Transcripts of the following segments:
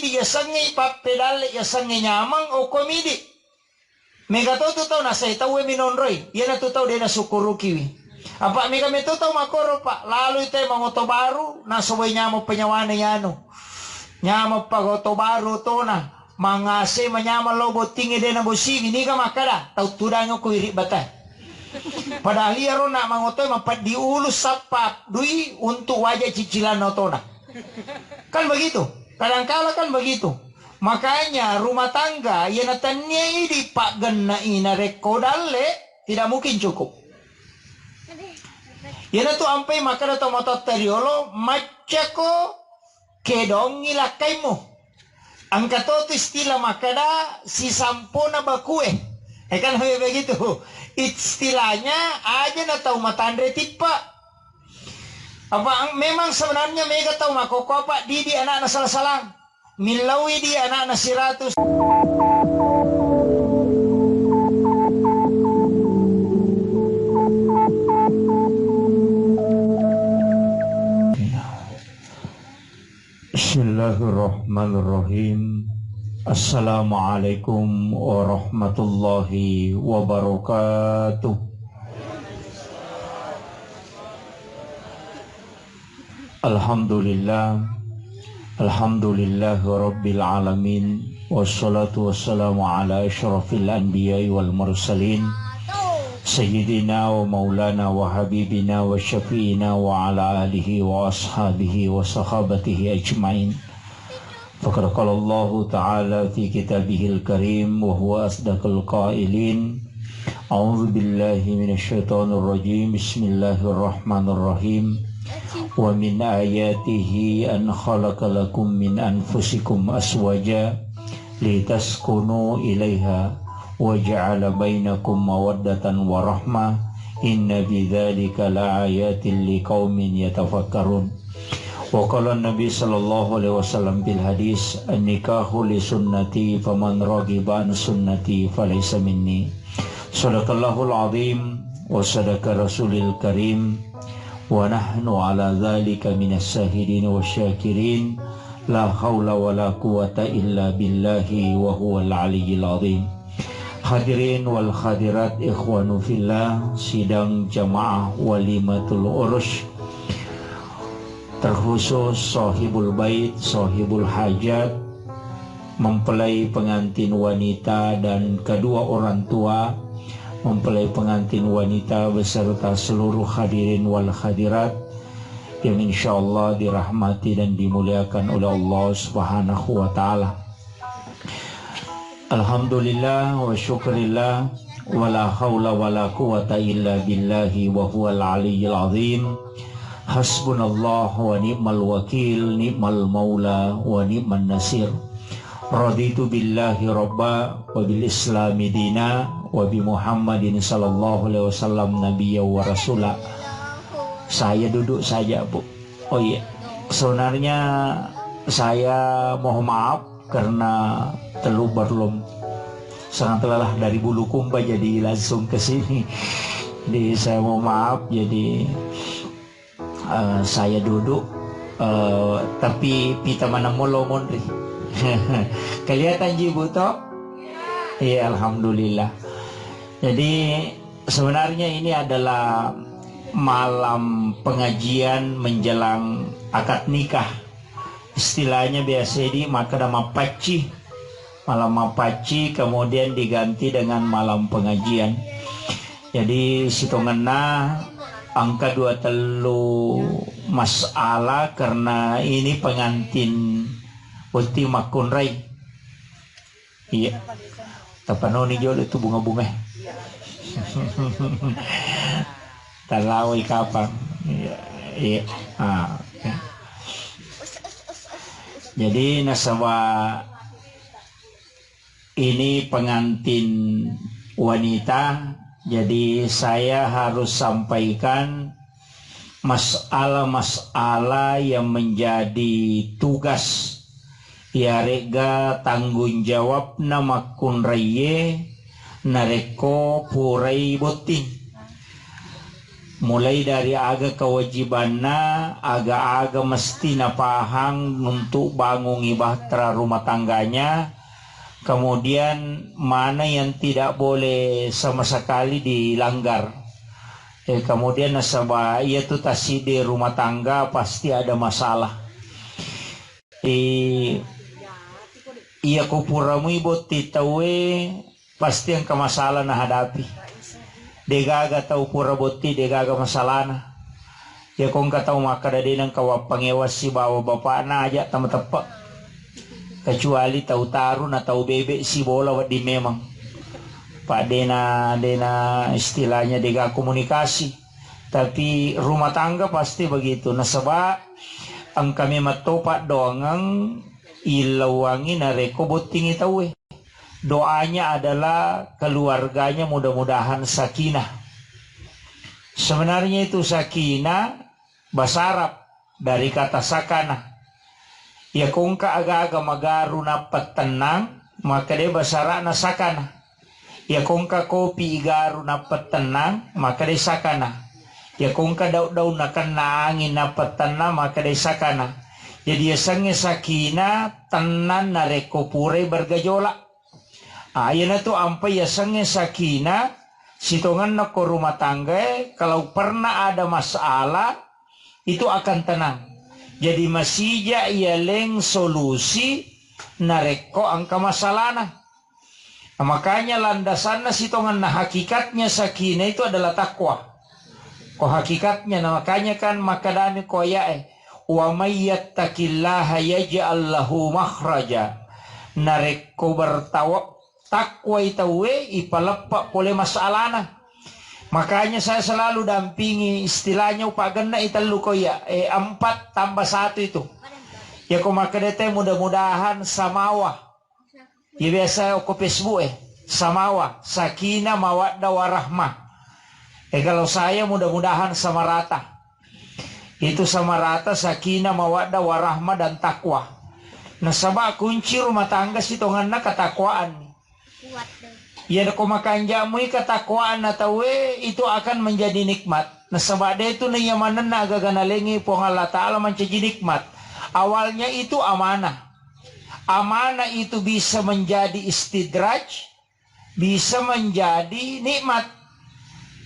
di yasangi papedale yasangi nyamang o komidi. Mega to tau na sa itaw minonroy. Yan na tau de na sukurukiwi. Apa mega meto tau makoro pa. Lalo ite mga baru na suway nyamo panyawana yano. Nyamo pagoto baru to na. Mga se manyama lobo tingi de na busing. Ini ka makada. Tau tudango ko iri batay. Padahal yaro na mga to mapat diulus sapap. Dui untuk wajah cicilan no to na. Kan begitu. Kadangkala kan begitu. Makanya rumah tangga yang natanya di pak genna ina rekodale tidak mungkin cukup. Yana tu ampai makana to moto teriolo macako kedong ilakaimu. Angkato tu istilah makana si sampona bakue. Kan begitu. Istilahnya aja na tahu matandre tipa. Apa memang sebenarnya mega tahu makoko apa di anak-anak salah-salah. Milawi di anak-anak siratus. Bismillahirrahmanirrahim. Assalamualaikum warahmatullahi wabarakatuh. Alhamdulillah, alhamdulillahi rabbil alamin, wassalatu wassalamu ala asyrafil anbiya'i wal mursalin, sayyidina wa maulana wa habibina wa syafi'ina wa ala alihi wa ashabihi wa sahabatihi ajma'in. Faqad qala Allah ta'ala fi kitabihil karim wa huwa asdaqul qailin. A'udzu billahi minasyaitonir rajim. Bismillahirrahmanirrahim. Wa min ayatihi an khalaqa lakum min anfusikum aswaja litaskunu ilaiha wa ja'ala bainakum mawaddatan wa rahmah inna bidzalika laayatin liqaumin yatafakkarun. Wa qala an-nabi sallallahu alaihi wasallam bil hadis an-nikahu li sunnati faman raghiba an sunnati falaysa minni. Shadaqallahul azim wa sadaqa rasulil karim. Wa nahnu ala dzalika minas syahidin wasyakirin. La haula wala quwata illa billahi wa huwal aliyyil azim. Hadirin wal hadirat ikhwanu fillah, sidang jamaah walimatul urus, terkhusus sahibul bait, sahibul hajat, mempelai pengantin wanita dan kedua orang tua, mempelai pengantin wanita beserta seluruh hadirin wal hadirat yang insyaallah dirahmati dan dimuliakan oleh Allah Subhanahu wa taala. Alhamdulillah wa syukrillah wa la haula wa la quwata illa billahi wa huwal aliyyil azim. Hasbunallah wa ni'mal wakil, ni'mal maula wa ni'man nasir. Raditu billahi rabba wa bil islami dina wa bi Muhammadin sallallahu alaihi wasallam nabiyya wa rasula. Saya duduk saja, Bu. Oh iya, sebenarnya saya mohon maaf karena belum sangat lelah dari Bulukumba jadi langsung ke sini. Jadi saya mohon maaf, jadi saya duduk tapi pita mana molo mondri. Kelihatan Jibu toh? Iya, alhamdulillah. Jadi sebenarnya ini adalah malam pengajian menjelang akad nikah. Istilahnya biasa di makada mapaci. Malam mapaci kemudian diganti dengan malam pengajian. Jadi situngena angka 23 masalah karena ini pengantin Ulti Makunrai. Iya. Tapanoni jol itu bunga-bunga. Talawai kapan? Iya. Okay. Jadi nasabah ini pengantin wanita. Jadi saya harus sampaikan masalah-masalah yang menjadi tugas ya rega tanggung jawab nama kunraye nareko purai boting. mulai dari aga kewajibanna, aga mesti napahang untuk bangun ibahtera rumah tangganya, kemudian mana yang tidak boleh sama sekali dilanggar. Kemudian nasabah ia tu tasidi rumah tangga pasti ada masalah. Ia kupuramu ibu titawe pasti yang kemasalah na hadapi. Degaga tahu pura boti degaga masalah na. Ya kong katau maka dari nang kawa pangewas si bawa bapak na aja tama tepak. Kecuali tahu tarun atau bebek si bola di memang. Pak dena istilahnya dega komunikasi. Tapi rumah tangga pasti begitu. Nasaba ang kami matopak doangang ilawangi na reko boting itawe. Doanya adalah keluarganya mudah-mudahan sakinah. Sebenarnya itu sakinah bahasa Arab dari kata sakana. Ya kongka aga-aga magaru napat tenang, maka dia bahasa Arab na sakana. Ya kongka kopi igaru napat tenang, maka dia sakana. Ya kongka daun-daun nakan angin napat tenang, maka dia sakana. Jadi ya sange sakinah tenan nareko pure bergejolak. Ayan na to ampai ya sange sakina sitongan na ko rumah tangga kalau pernah ada masalah itu akan tenang. Jadi masija ialeng solusi nareko angka masalah na. Makanya landasan na sitongan na hakikatnya sakina itu adalah takwa. Ko hakikatnya na makanya kan makadami ko ya wa may yattaqillaha yaj'al lahu makhraja. Nareko bertawa takwa itawe ipalepak oleh masalah na. Makanya saya selalu dampingi istilahnya upaganda italu ko ya 4 tambah 1 itu. Ya ko makadete mudah-mudahan samawa. Ya biasa ko Facebook samawa, sakinah, mawaddah, warahmah. Kalau saya mudah-mudahan sama rata. Itu sama rata sakinah, mawaddah, warahmah dan takwa. Nasaba kunci rumah tangga sitonganna ketakwaan. Ya ko makan jamu ketakwaan natawe itu akan menjadi nikmat. Nah sebab itu nih yamanan naga ganalengi po Allah Ta'ala menjadi nikmat. Awalnya itu amanah. Amanah itu bisa menjadi istidraj, bisa menjadi nikmat.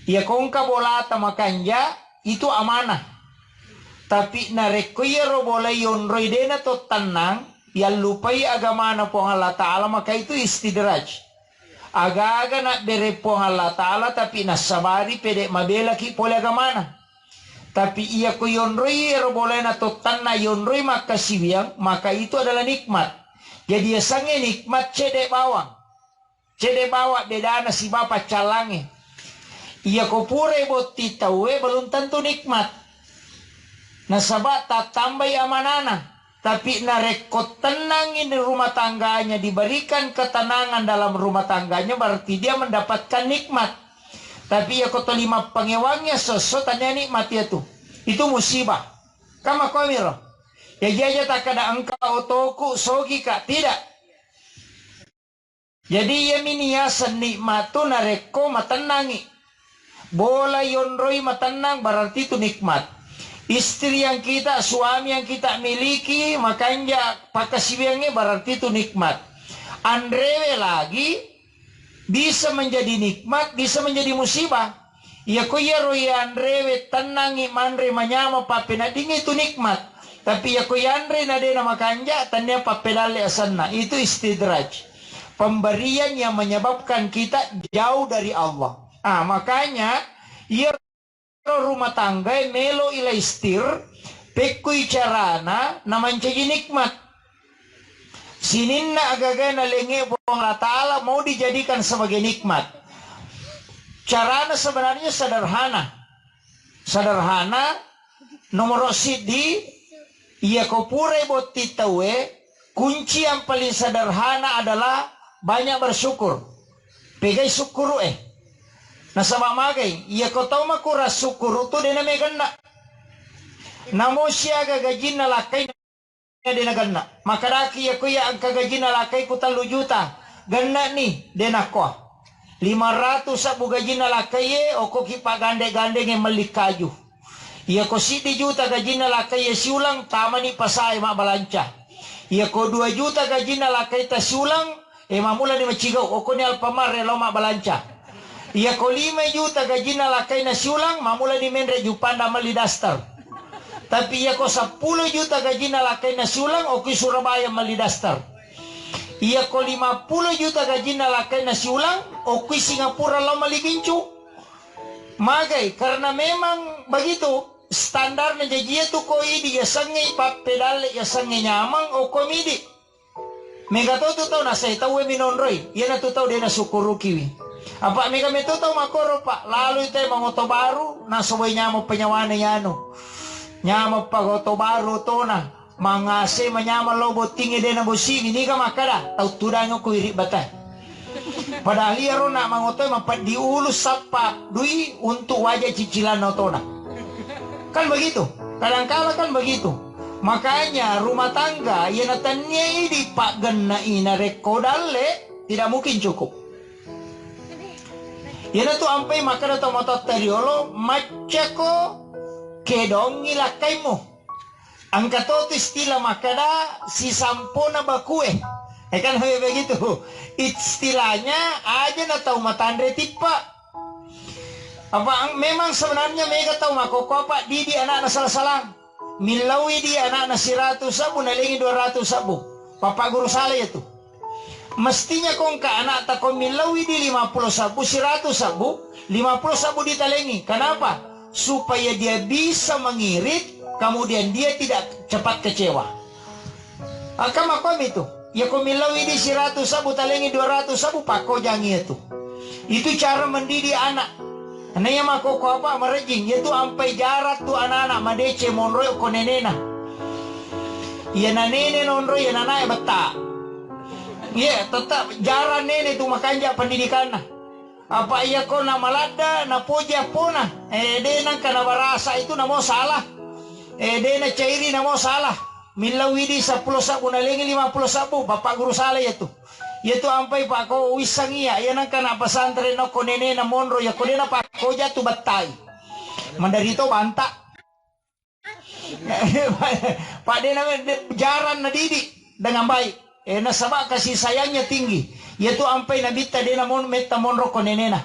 Ya kongka bolata makanja itu amanah. Tapi nareko ya ro boleh yonroi dena to tenang, ya lupai agama na po Allah Ta'ala maka itu istidraj. Aga-aga nak berepong Allah Ta'ala tapi nasabari pede mabela ki pole agamana. Tapi iya ko yonroi boleh na totan na yonroi maka sibiang maka itu adalah nikmat. Jadi ya sange nikmat cede bawang. Cede bawa bedana si bapak calange. Iya ko pure boti tawe belum tentu nikmat. Nasabat tak tambah amanana. Tapi narekot tenangin di rumah tangganya, diberikan ketenangan dalam rumah tangganya, berarti dia mendapatkan nikmat. Tapi ya koto 5 pengewangnya sesuatunya nikmat ya tuh. Itu musibah. Kama komiro. Ya jaja tak ada engkau toku sogi kak. Tidak. Jadi ya miniasan nikmat tuh nareko matenangi. Bola yonroi matenang berarti itu nikmat. Istri yang kita, suami yang kita miliki, makanya pakasibiangnya berarti itu nikmat. Andrewe lagi bisa menjadi nikmat, bisa menjadi musibah. Ya ko ya ro ya andrewe tenangi manre manyama papenading itu nikmat. Tapi ya ko ya andre nadena makanja tanya papedale asanna itu istidraj. Pemberian yang menyebabkan kita jauh dari Allah. Makanya ya rumah tangga melo ila istir pekui carana naman jadi nikmat. Sininna agaga na lenge Allah Ta'ala mau dijadikan sebagai nikmat. Carana sebenarnya sederhana. Sederhana nomor sidi iya ko pure boti tawe kunci yang paling sederhana adalah banyak bersyukur. Pegai syukur Nah sama magai, iya kau tahu makura syukur itu dia namanya ganda. Namo siaga gaji nalakai dia ganda. Maka daki ya kuya angka gaji nalakai ku 3 juta. Ganda nih dia nakwa. 500 sabu gajina lakaye oko kipa gande-gande nge melik kaju. Ia ko 7 juta gajina lakaye siulang tamani pasai mak balanca. Ia ko 2 juta gajina lakaye ta siulang mamula ni macigau oko ni Alfamart relo mak balanca. Ia ko 5 juta gajina lakaye na siulang mamula ni mendre jupanda mali dastar. Tapi ia ko 10 juta gajina lakaye na siulang oko Surabaya mali dastar. Ia ko 50 juta gajina lakaye na siulang oko Singapura lo mali gincu. Magai karena memang begitu standar na jajia tu ko idi ya sangi papedal ya sangi nyamang o komidi. Mega to tau na sai tau minonroi. Ya na tau dia na sukuru kiwi. Apa mega meto tau makoro pak lalu ite mangoto baru na soboy nyamo penyawane yano. Nyamo pagoto baru to na mangase manyama lobo tingi de na bosi ini ka makada tau tudango ko iri batay. Padahal ia rona mangoto mapat diulus sapa dui untuk wajah cicilan notona. Kan begitu. Kadang-kala kan begitu. Makanya rumah tangga yang natanya ini pak gena ina rekodale tidak mungkin cukup. Yana tu ampai maka datang motor teriolo macako kedongi lakaimu. Angkato tu istilah makada si sampona bakue. Kan begitu. Istilahnya aja na tahu matandre tipa. Apa memang sebenarnya mega tahu makoko apa di anak salah-salang. Milawi di anak 100 sabu nalingi 200 sabu. Papa guru salah itu. Mestinya kong ka anak tako milawi di 50 sabu 100 sabu 50 sabu ditalengi. Kenapa? Supaya dia bisa mengirit, kemudian dia tidak cepat kecewa. Akan makom itu. Ya ko milawi di 100 sabu talengi 200 sabu pako jangi itu. Itu cara mendidik anak. Anaya mako ko apa merejing yaitu ampai jarak tu anak-anak madece monroy ko nenena. Ya na nene nonroy ya nanay bata. Ya tetap jarak nene tu makanja pendidikan na. Apa iya ko na malada na puja pona. De nang kana barasa itu na mo salah. De na cairi na mo salah. Milawidi 10 sabu nalingi 50 sabu bapak guru salah itu. Yaitu ampai pak ko wisangia ya nang kana pesantren no konene na monro ya konena pak ko jatuh batai. Mandarito banta. Pak de na jaran na didik dengan baik. Na sama kasih sayangnya tinggi. Yaitu ampai nabita de na meta monro konene na.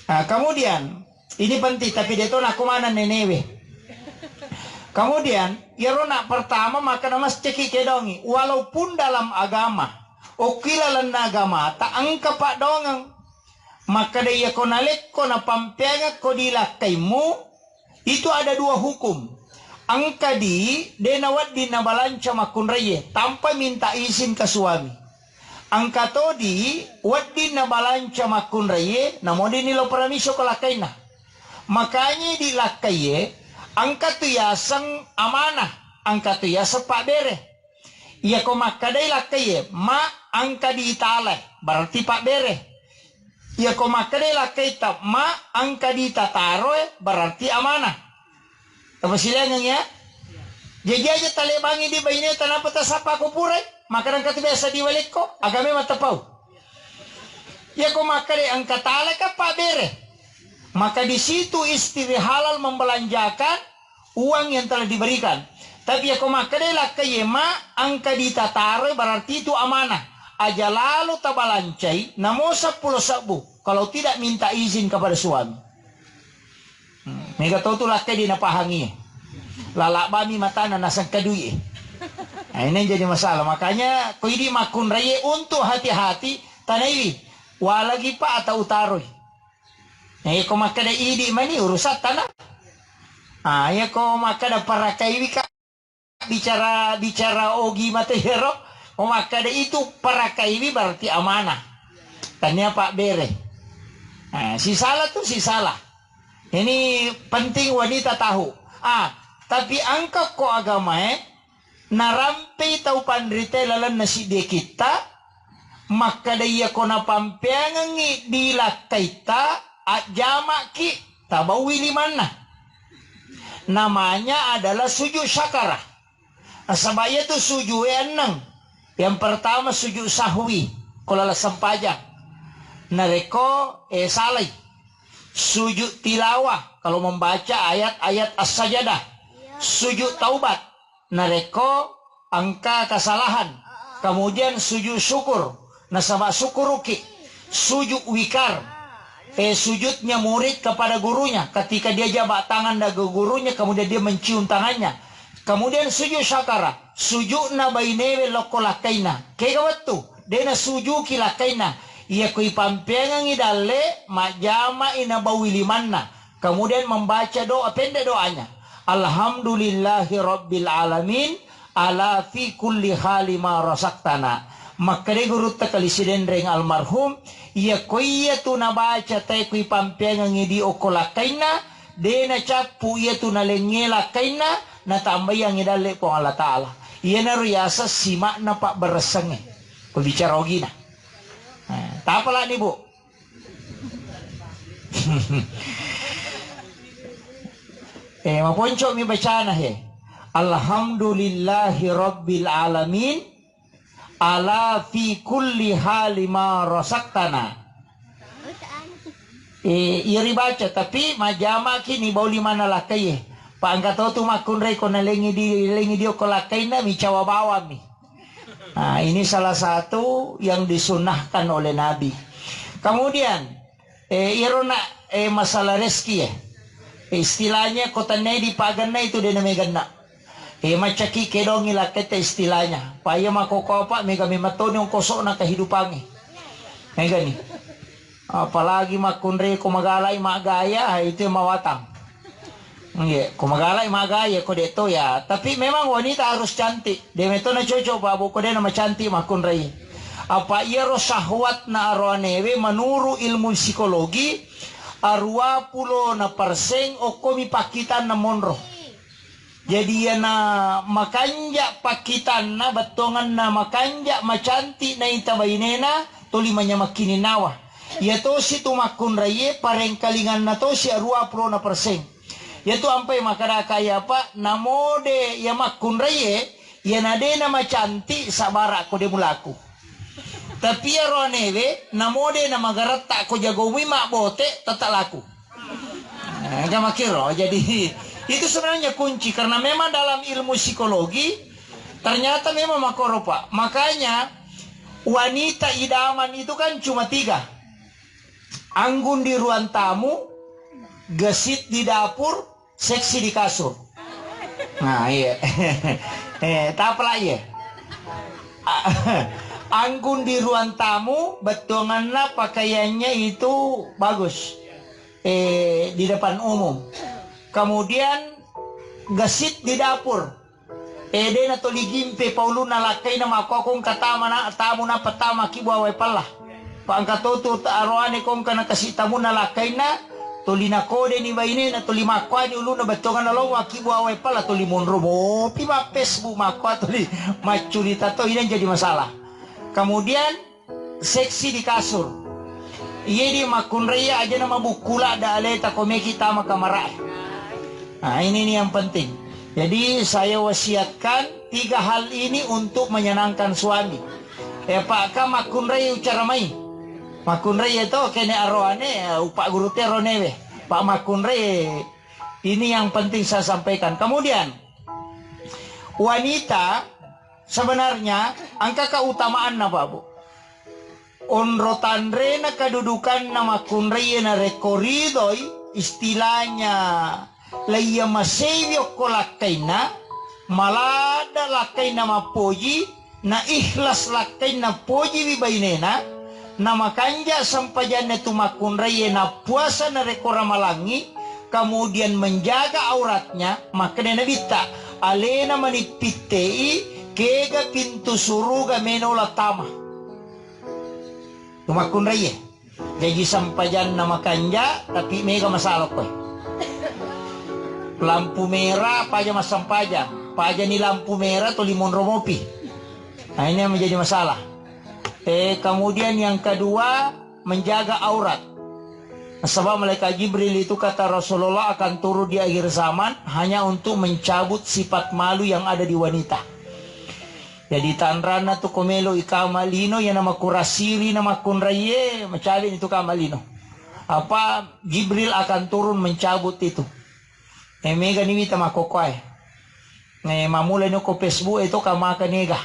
Nah, kemudian ini penting tapi dia tu nak kumana nenewe. Kemudian ya rona pertama maka nama ceki kedongi walaupun dalam agama okilalan agama tak angka pak dongang maka dia konalek kona pampenga kodila kaimu itu ada 2 hukum angka di denawat di nabalanca makun reye tanpa minta izin ke suami angka todi wadi nabalanca makun reye namun ini lo permiso kolakaina makanya di lakaye angka tu yasang amanah angka tu yasa pak bere iya ko makadai lakaye ma angka di itala berarti pak bere iya ko makadai lakaye ta ma angka di tataro berarti amanah apa silangan ya jadi aja talebangi di bayi tanah peta sapa ko pure maka angka tu biasa diwalik ko agame matapau iya ko makadai angka tala ka pak bere maka di situ istri halal membelanjakan uang yang telah diberikan. Tapi ya komakadela kayema angka ditataro berarti itu amanah. Aja lalu tabalancai namo 10 sabu kalau tidak minta izin kepada suami. Mega tahu tu lakai di napahangi. Lalak bami matana nasang kadui. Nah, ini jadi masalah. Makanya ko ini makun raya untuk hati-hati tanai walagi pa atau utaroi. Ya ko makada idi mani urusan tanah. Ya ko makada para kaiwi ka bicara ogi matehero. O makada itu para kaiwi berarti amanah. Tanya Pak Bere. Si salah tuh si salah. Ini penting wanita tahu. Tapi angka ko agama narampe tau pandrite lalan nasi de kita maka daya ko napampiangi dilakaita jamak ki tabawili mana namanya adalah sujud syakarah. Sabaya itu sujud enang. Yang pertama sujud sahwi kalau sempajang nareko salai. Sujud tilawah kalau membaca ayat-ayat as-sajadah. Sujud taubat nareko angka kesalahan. Kemudian sujud syukur nasabak syukuruki. Sujud wikar sujudnya murid kepada gurunya ketika dia jabat tangan dari gurunya, kemudian dia mencium tangannya. Kemudian sujud syakara, sujud na bainewe lokolakaina. Kaya waktu dena sujud kilakaina. Ia kui pampengang idalle majama ina bawilimanna. Kemudian membaca doa pendek doanya. Alhamdulillahi rabbil alamin ala fi kulli hali ma rasaktana. Maka de guru takalisiden reng almarhum ia koiya tu na baca tay kui pampengang idi okolakaina dena capu ia tu na lengela kaina na tambayang idalle po Allah Ta'ala. Ia na riasa simak na pak beresenge. Kubicara ogina. Tak apalah nih bu. Maponcok mi bacaan he. Alhamdulillahi rabbil alamin ala fi kulli hali ma rasaktana. Iri baca tapi majama kini bauli mana lakai. Pak angkat tu makun rei kona lengi dia kolakai na mi cawa bawa mi. Nah, ini salah satu yang disunahkan oleh Nabi. Kemudian, irona masalah rezeki ya. Istilahnya kota di pagana itu dia namanya. Macaki kedong ila kata istilahnya. Paya makoko apa mega mematoni yung kosok na kehidupannya. Mega nih. Apalagi makunre kumagalay magaya itu mawatang. Iya, kumagalay magaya ko dito ya. Tapi memang wanita harus cantik. Demeto na cocok babu ko na macantik makun ray. Apa iro sahwat na arwanewe menuru ilmu psikologi arwa pulo na perseng o komi pakitan na monro. Jadi ya na makanja pakitan na batongan na makanja macantik na itabainena tulimanya makininawa. Ya to si tumakun ray pareng kalingan na to si arwa pulo na perseng. Yaitu ampai makara kaya apa namode ya makun raye ya nade nama cantik sabara ko de mulaku. Tapi ya ronewe namode nama garat tak ko jago mak bote tetap laku. Enggak makiro. Jadi itu sebenarnya kunci karena memang dalam ilmu psikologi ternyata memang makoro pak. Makanya wanita idaman itu kan cuma 3. Anggun di ruang tamu, gesit di dapur, seksi di kasur. Nah iya. Tak apa ya. Anggun di ruang tamu, betongannya pakaiannya itu bagus. Di depan umum. Kemudian gesit di dapur. Ede na toli gimpe pauluna lakay na makokong katama na tamu na patama kibuaway pala. Pangkatoto arwane kong kana kasitamu na lakay na tuli na kode ni baine na tuli makwa ni ulu na betongan na lo wakibu away pala tuli monro mo pipa Facebook makwa tuli macurita to ini jadi masalah. Kemudian seksi di kasur. Iya di makunreya aja nama bukula da aleta kome kita makamarai. Nah ini nih yang penting. Jadi saya wasiatkan 3 hal ini untuk menyenangkan suami. Pak ka makunreya ucara mai. Makunre itu kene arwane upak guru teronewe. Pak Makunre ini yang penting saya sampaikan. Kemudian wanita sebenarnya angka keutamaan na babu. Onrotanre na kedudukan na makunre na rekoridoi istilahnya laya masevyo kolakaina malada lakaina mapoji na ikhlas lakaina poji bibainena. Nama kanja sampajan itu makunraya na puasa na rekora malangi kemudian menjaga auratnya maka na bita alena manipitei kega pintu suruga menola tama makunraya jadi sampajan nama kanja tapi mega masalah ko lampu merah paja mas sampajan paja ni lampu merah to limon romopi. Nah ini yang menjadi masalah. Kemudian yang kedua menjaga aurat. Sebab malaikat Jibril itu kata Rasulullah akan turun di akhir zaman hanya untuk mencabut sifat malu yang ada di wanita. Jadi tanrana tu komelo ika malino ya nama kurasiri nama kunraye mencari itu kamalino. Apa Jibril akan turun mencabut itu. Mega ni wita makokoy. Mamulay no ko Facebook itu kamaka nega.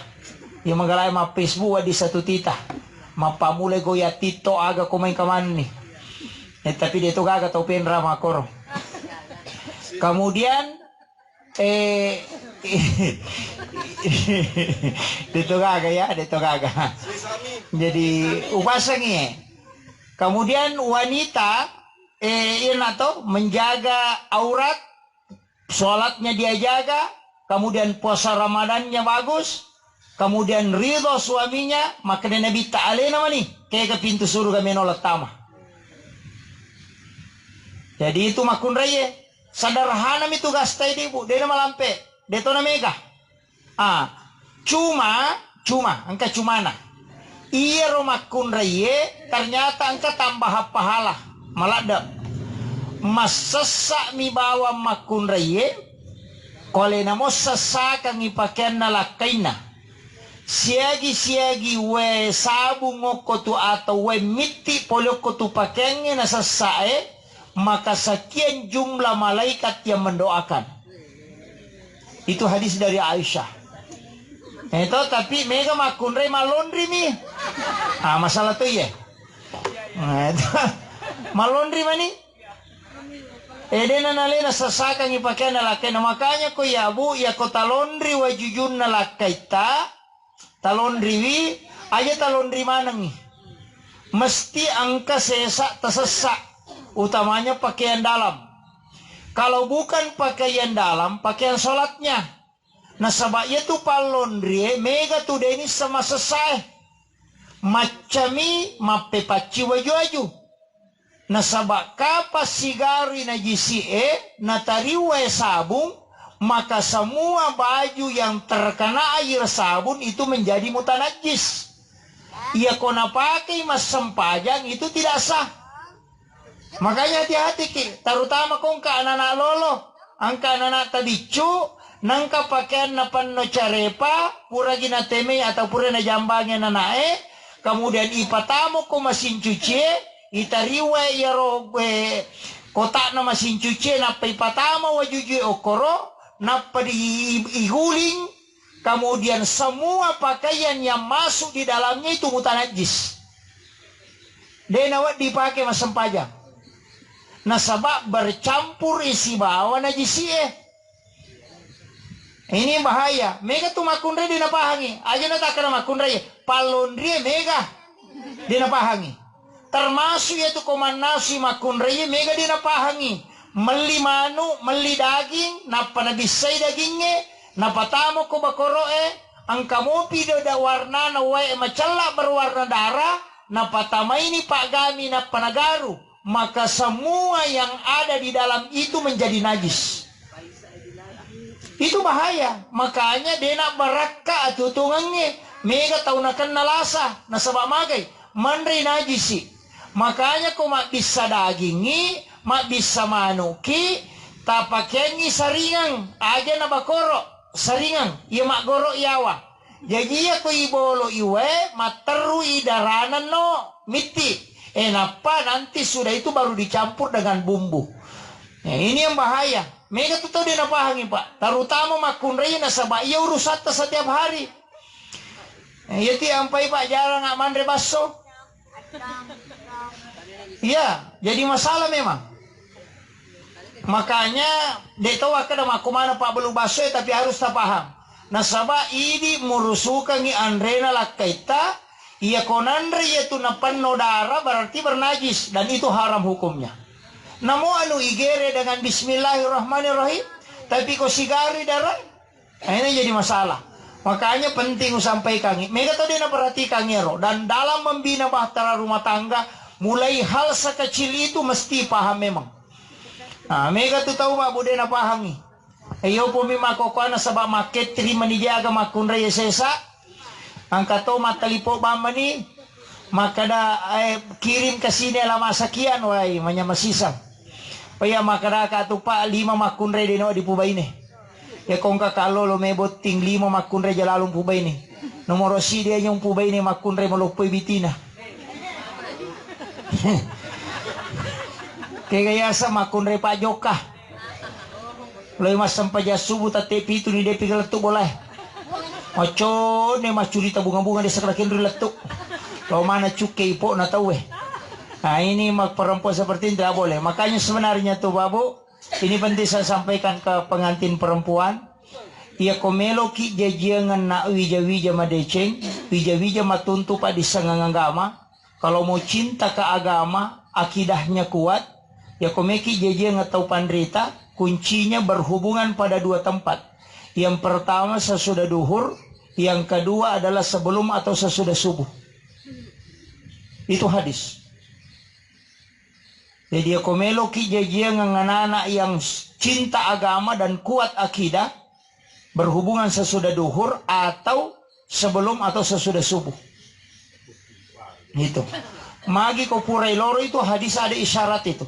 Yung magalay ma Facebook di satu tita. Mapamulay ko ya tito aga kumain kaman ni. Tapi dito gaga to penra makoro. Kemudian dito gaga ya, dito gaga. Jadi upasangi. Kemudian wanita menjaga aurat, sholatnya dia jaga, kemudian puasa Ramadannya bagus, kemudian ridho suaminya, maka Nabi ta'ala nama nih, kayak ke pintu surga menolak tamah. Jadi itu makun raya, sederhana itu gastai di ibu, dia nama lampe, dia tu nama mega. Cuma, angka cumana. Iya romakun raya, ternyata angka tambah pahala, malada. Mas sesak mi bawa makun raya, kole namo sesak ang ipakyan na lakaina. Siagi we sabu ngoko tu atau we miti poloko tu pakengnya na sasae, maka sekian jumlah malaikat yang mendoakan. Itu hadis dari Aisyah. Itu tapi mega makunre malondri mi. Masalah tu ya. Malondri mani. Edena nalena sasaka ngipakyan na lakay. Makanya ko ya bu ya ko talondri wajujun na lakay ta. Talondri wi, aja talondri manang nih. Mesti angka sesa tersesa, utamanya pakaian dalam. Kalau bukan pakaian dalam, pakaian sholatnya. Nah sabaknya tu palondri, mega tu deni sama sesai. Macami mape paci waju-waju. Nah sabak kapas sigari na GCE, na tariwe sabung, maka semua baju yang terkena air sabun itu menjadi mutanajis. Ia kona pakai mas sempajang itu tidak sah. Makanya hati-hati terutama kong ka anak-anak lolo, angka anak-anak tadicu, nangka pakaian na panno carepa, pura gina teme atau pura na jambangnya nanae, kemudian ipatamo ko masin cuci, itariwe yaro kotak na masin cuci, na ipatamo wajuju okoro, napa diiguling, kemudian semua pakaian yang masuk di dalamnya itu mutanajis. Denawat dipakai mas sempajang. Nasabak bercampur isi bawah najisiyeh. Ini bahaya. Mega tu makunre dinapahangi. Aja natakana makunre palondri mega dinapahangi. Termasuk yaitu komanasi makunre mega dinapahangi. Meli manu, meli daging, napa na bisay dagingnya, napa tamo ko bakoroe, ang kamopi da warna na wae macala berwarna darah, napa tamay ni Pak Gami na panagaru, maka semua yang ada di dalam itu menjadi najis. Itu bahaya. Makanya dena baraka atutungannya, mega taunakan nalasa, nasabak magay, manri najisi. Makanya ko mak bisa dagingi, mak bisa manuki, tapakyangi saringang, aja na bakoro, saringang, iya mak goro yawa. Jadi ya ko ibolo iwe, materu idaranan no, miti. Napa nanti sudah itu baru dicampur dengan bumbu. Ini yang bahaya. Mega tuh dia napahangi pak. Terutama makunrei nasabak iya urusata setiap hari. Ya ti ampai pak jarang nggak mandre baso. Iya, jadi masalah memang. Makanya dia tahu kada maku mana pak belum baso tapi harus tak paham. Nasabak ini murusukan ni andrena lakaita. Ia konandre yaitu napan nodara berarti bernajis dan itu haram hukumnya. Namun anu igere dengan Bismillahirrahmanirrahim, tapi kok sigari darah, ini jadi masalah. Makanya penting sampaikan. Mega tadi na perhatikan ngero dan dalam membina bahtera rumah tangga, mulai hal sekecil itu mesti paham memang. Nah, mega tu tahu mak bude na pahami. Ayo pumi makokana sabab maket terima dijaga makunra yesesa. Angkato matalipo bama ni maka da kirim ke sini lama sekian wai manya masisang. Paya makada ka tu pa 5 makunre dino di pubay ni. Ya kong ka kalau lo mebot ting 5 makunre jalalong pubay ni. nomor si dia yung pubay ni makunre malupoy bitina. Kaya sa makunre pa joka. Loy masam pa subuh tate pitu ni depi galetuk boleh. Maco ne macurita bunga-bunga di sakalakin riletuk. Kalau mana cukai po na tahu Nah ini perempuan seperti ini tidak boleh. Makanya sebenarnya tuh babu, ini penting saya sampaikan ke pengantin perempuan. Ia komelo ki jajangan na wija-wija madeceng, wija-wija matuntu pa di sangang agama. Kalau mau cinta ke agama, akidahnya kuat, ya komeki jajangan atau pandrita, kuncinya berhubungan pada dua tempat. Yang pertama sesudah duhur, yang kedua adalah sebelum atau sesudah subuh. Itu hadis. Jadi aku meloki jajian dengan anak yang cinta agama dan kuat akidah, berhubungan sesudah duhur atau sebelum atau sesudah subuh. Itu. Magi ko purai loro itu hadis ada isyarat itu.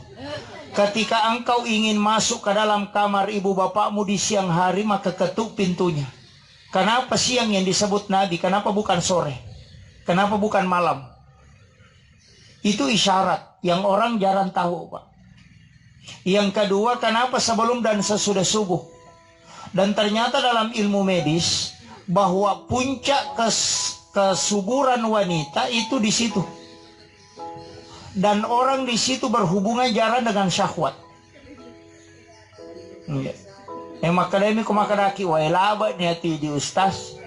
Ketika engkau ingin masuk ke dalam kamar ibu bapakmu di siang hari, maka ketuk pintunya. Kenapa siang yang disebut Nabi? Kenapa bukan sore? Kenapa bukan malam? Itu isyarat yang orang jarang tahu, Pak. Yang kedua, kenapa sebelum dan sesudah subuh? Dan ternyata dalam ilmu medis, bahwa puncak kesuburan wanita itu di situ. Dan orang di situ berhubungan jarang dengan syahwat. Makadami ko makadaki wa ilaba ni ati di ustaz.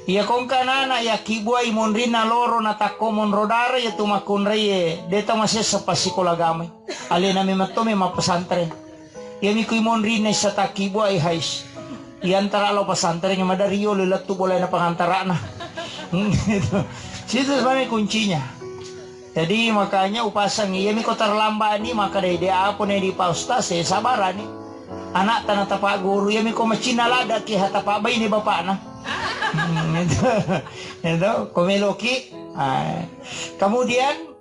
Ia kong kanana ya kibua imonrin na loro na takomon rodara ya tumakunre ye. Deta masih sepasikolagame. Ali na mimatome mapasantren. Ia miku imonrin na sa takibua ihais. Iantara lo pasantren yang madariyo lilatu boleh na pangantara na. Situ sebenarnya kuncinya. Jadi makanya upasang iya mi ko terlambat ni maka dia apa nih di pausta saya sabaran ni. Anak tanah tapak guru iya mi ko macina lada ki hata pa bay ni bapak na. Itu komeloki. Kemudian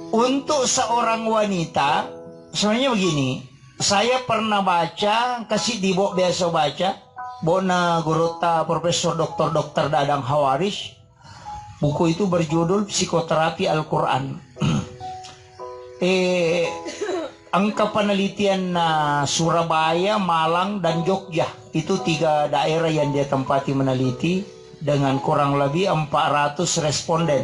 untuk seorang wanita sebenarnya begini. Saya pernah baca kasih di bok biasa baca. Bona gurota Profesor Dr. Dadang Hawaris. Buku itu berjudul Psikoterapi Al-Quran. Angka penelitian Surabaya, Malang, dan Jogja. Itu 3 daerah yang dia tempati meneliti dengan kurang lebih 400 responden.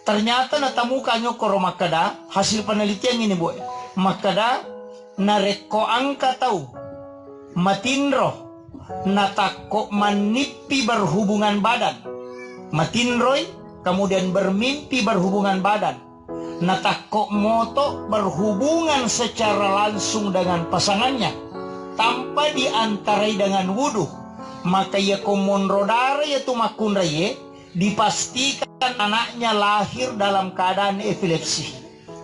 Ternyata natamukannya koro makada hasil penelitian ini, Bu. Makada nareko angka tahu matinro natako manipi berhubungan badan. Matinroy, kemudian bermimpi berhubungan badan. Natako moto berhubungan secara langsung dengan pasangannya tanpa diantarai dengan wudhu. Maka ya komon rodara ya tumakun raye dipastikan anaknya lahir dalam keadaan epilepsi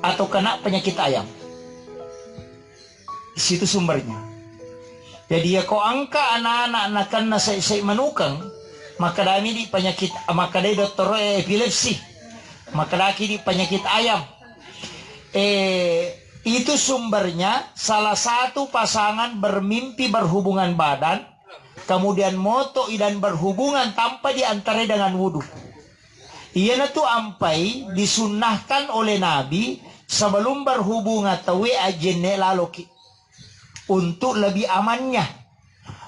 atau kena penyakit ayam. Di situ sumbernya. Jadi ya ko angka anak-anak kena saya menukang. Maka dami di penyakit, maka dari dokter epilepsi, maka lagi di penyakit ayam. Itu sumbernya salah satu pasangan bermimpi berhubungan badan, kemudian moto dan berhubungan tanpa diantarai dengan wudhu. Ia tu ampai disunnahkan oleh Nabi sebelum berhubungan tawe ajenne laloki untuk lebih amannya.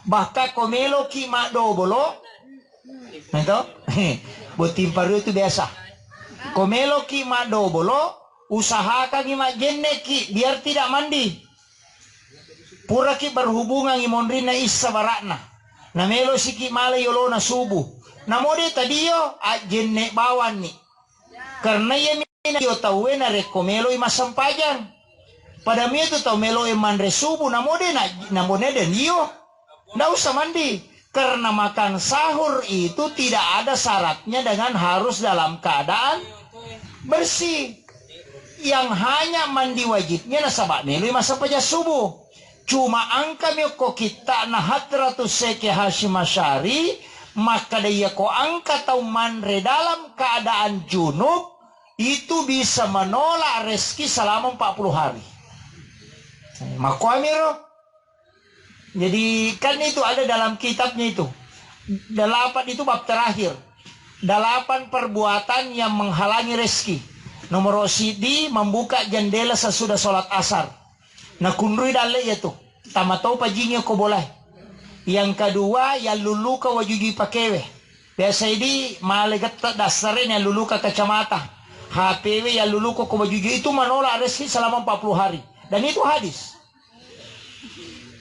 Bahkan komeloki makdo bolo. Itu, butim paru itu biasa. Komelo ki madobolo, usahakan imak jenne ki biar tidak mandi. Pura ki berhubungan imonrina issa barakna. Namelo si ki mala yolona subuh. Namode tadiyo jenne bawan ni. Karena ya mina yo tawe na rekomelo imasampajan. Pada mi itu tau melo iman resubuh namode den yo. Nggak usah mandi. Karena makan sahur itu tidak ada syaratnya dengan harus dalam keadaan bersih. Yang hanya mandi wajibnya nasabak nilai masa paja subuh. Cuma angka ko kita na hadratus seke Hashim Asy'ari, maka dia ko angka tau manre dalam keadaan junub itu bisa menolak rezeki selama 40 hari. Mako amiro. Jadi kan itu ada dalam kitabnya itu. 8 itu bab terakhir. 8 perbuatan yang menghalangi rezeki. Nomor sidi membuka jendela sesudah sholat asar. Nah kundui dalle itu. Tamatau pajingnya ko boleh. Yang kedua yang luluka wajuji pakewe. Biasa ini malegat dasarin yang luluka kacamata. HPW yang luluka ko wajuji itu menolak rezeki selama 40 hari. Dan itu hadis.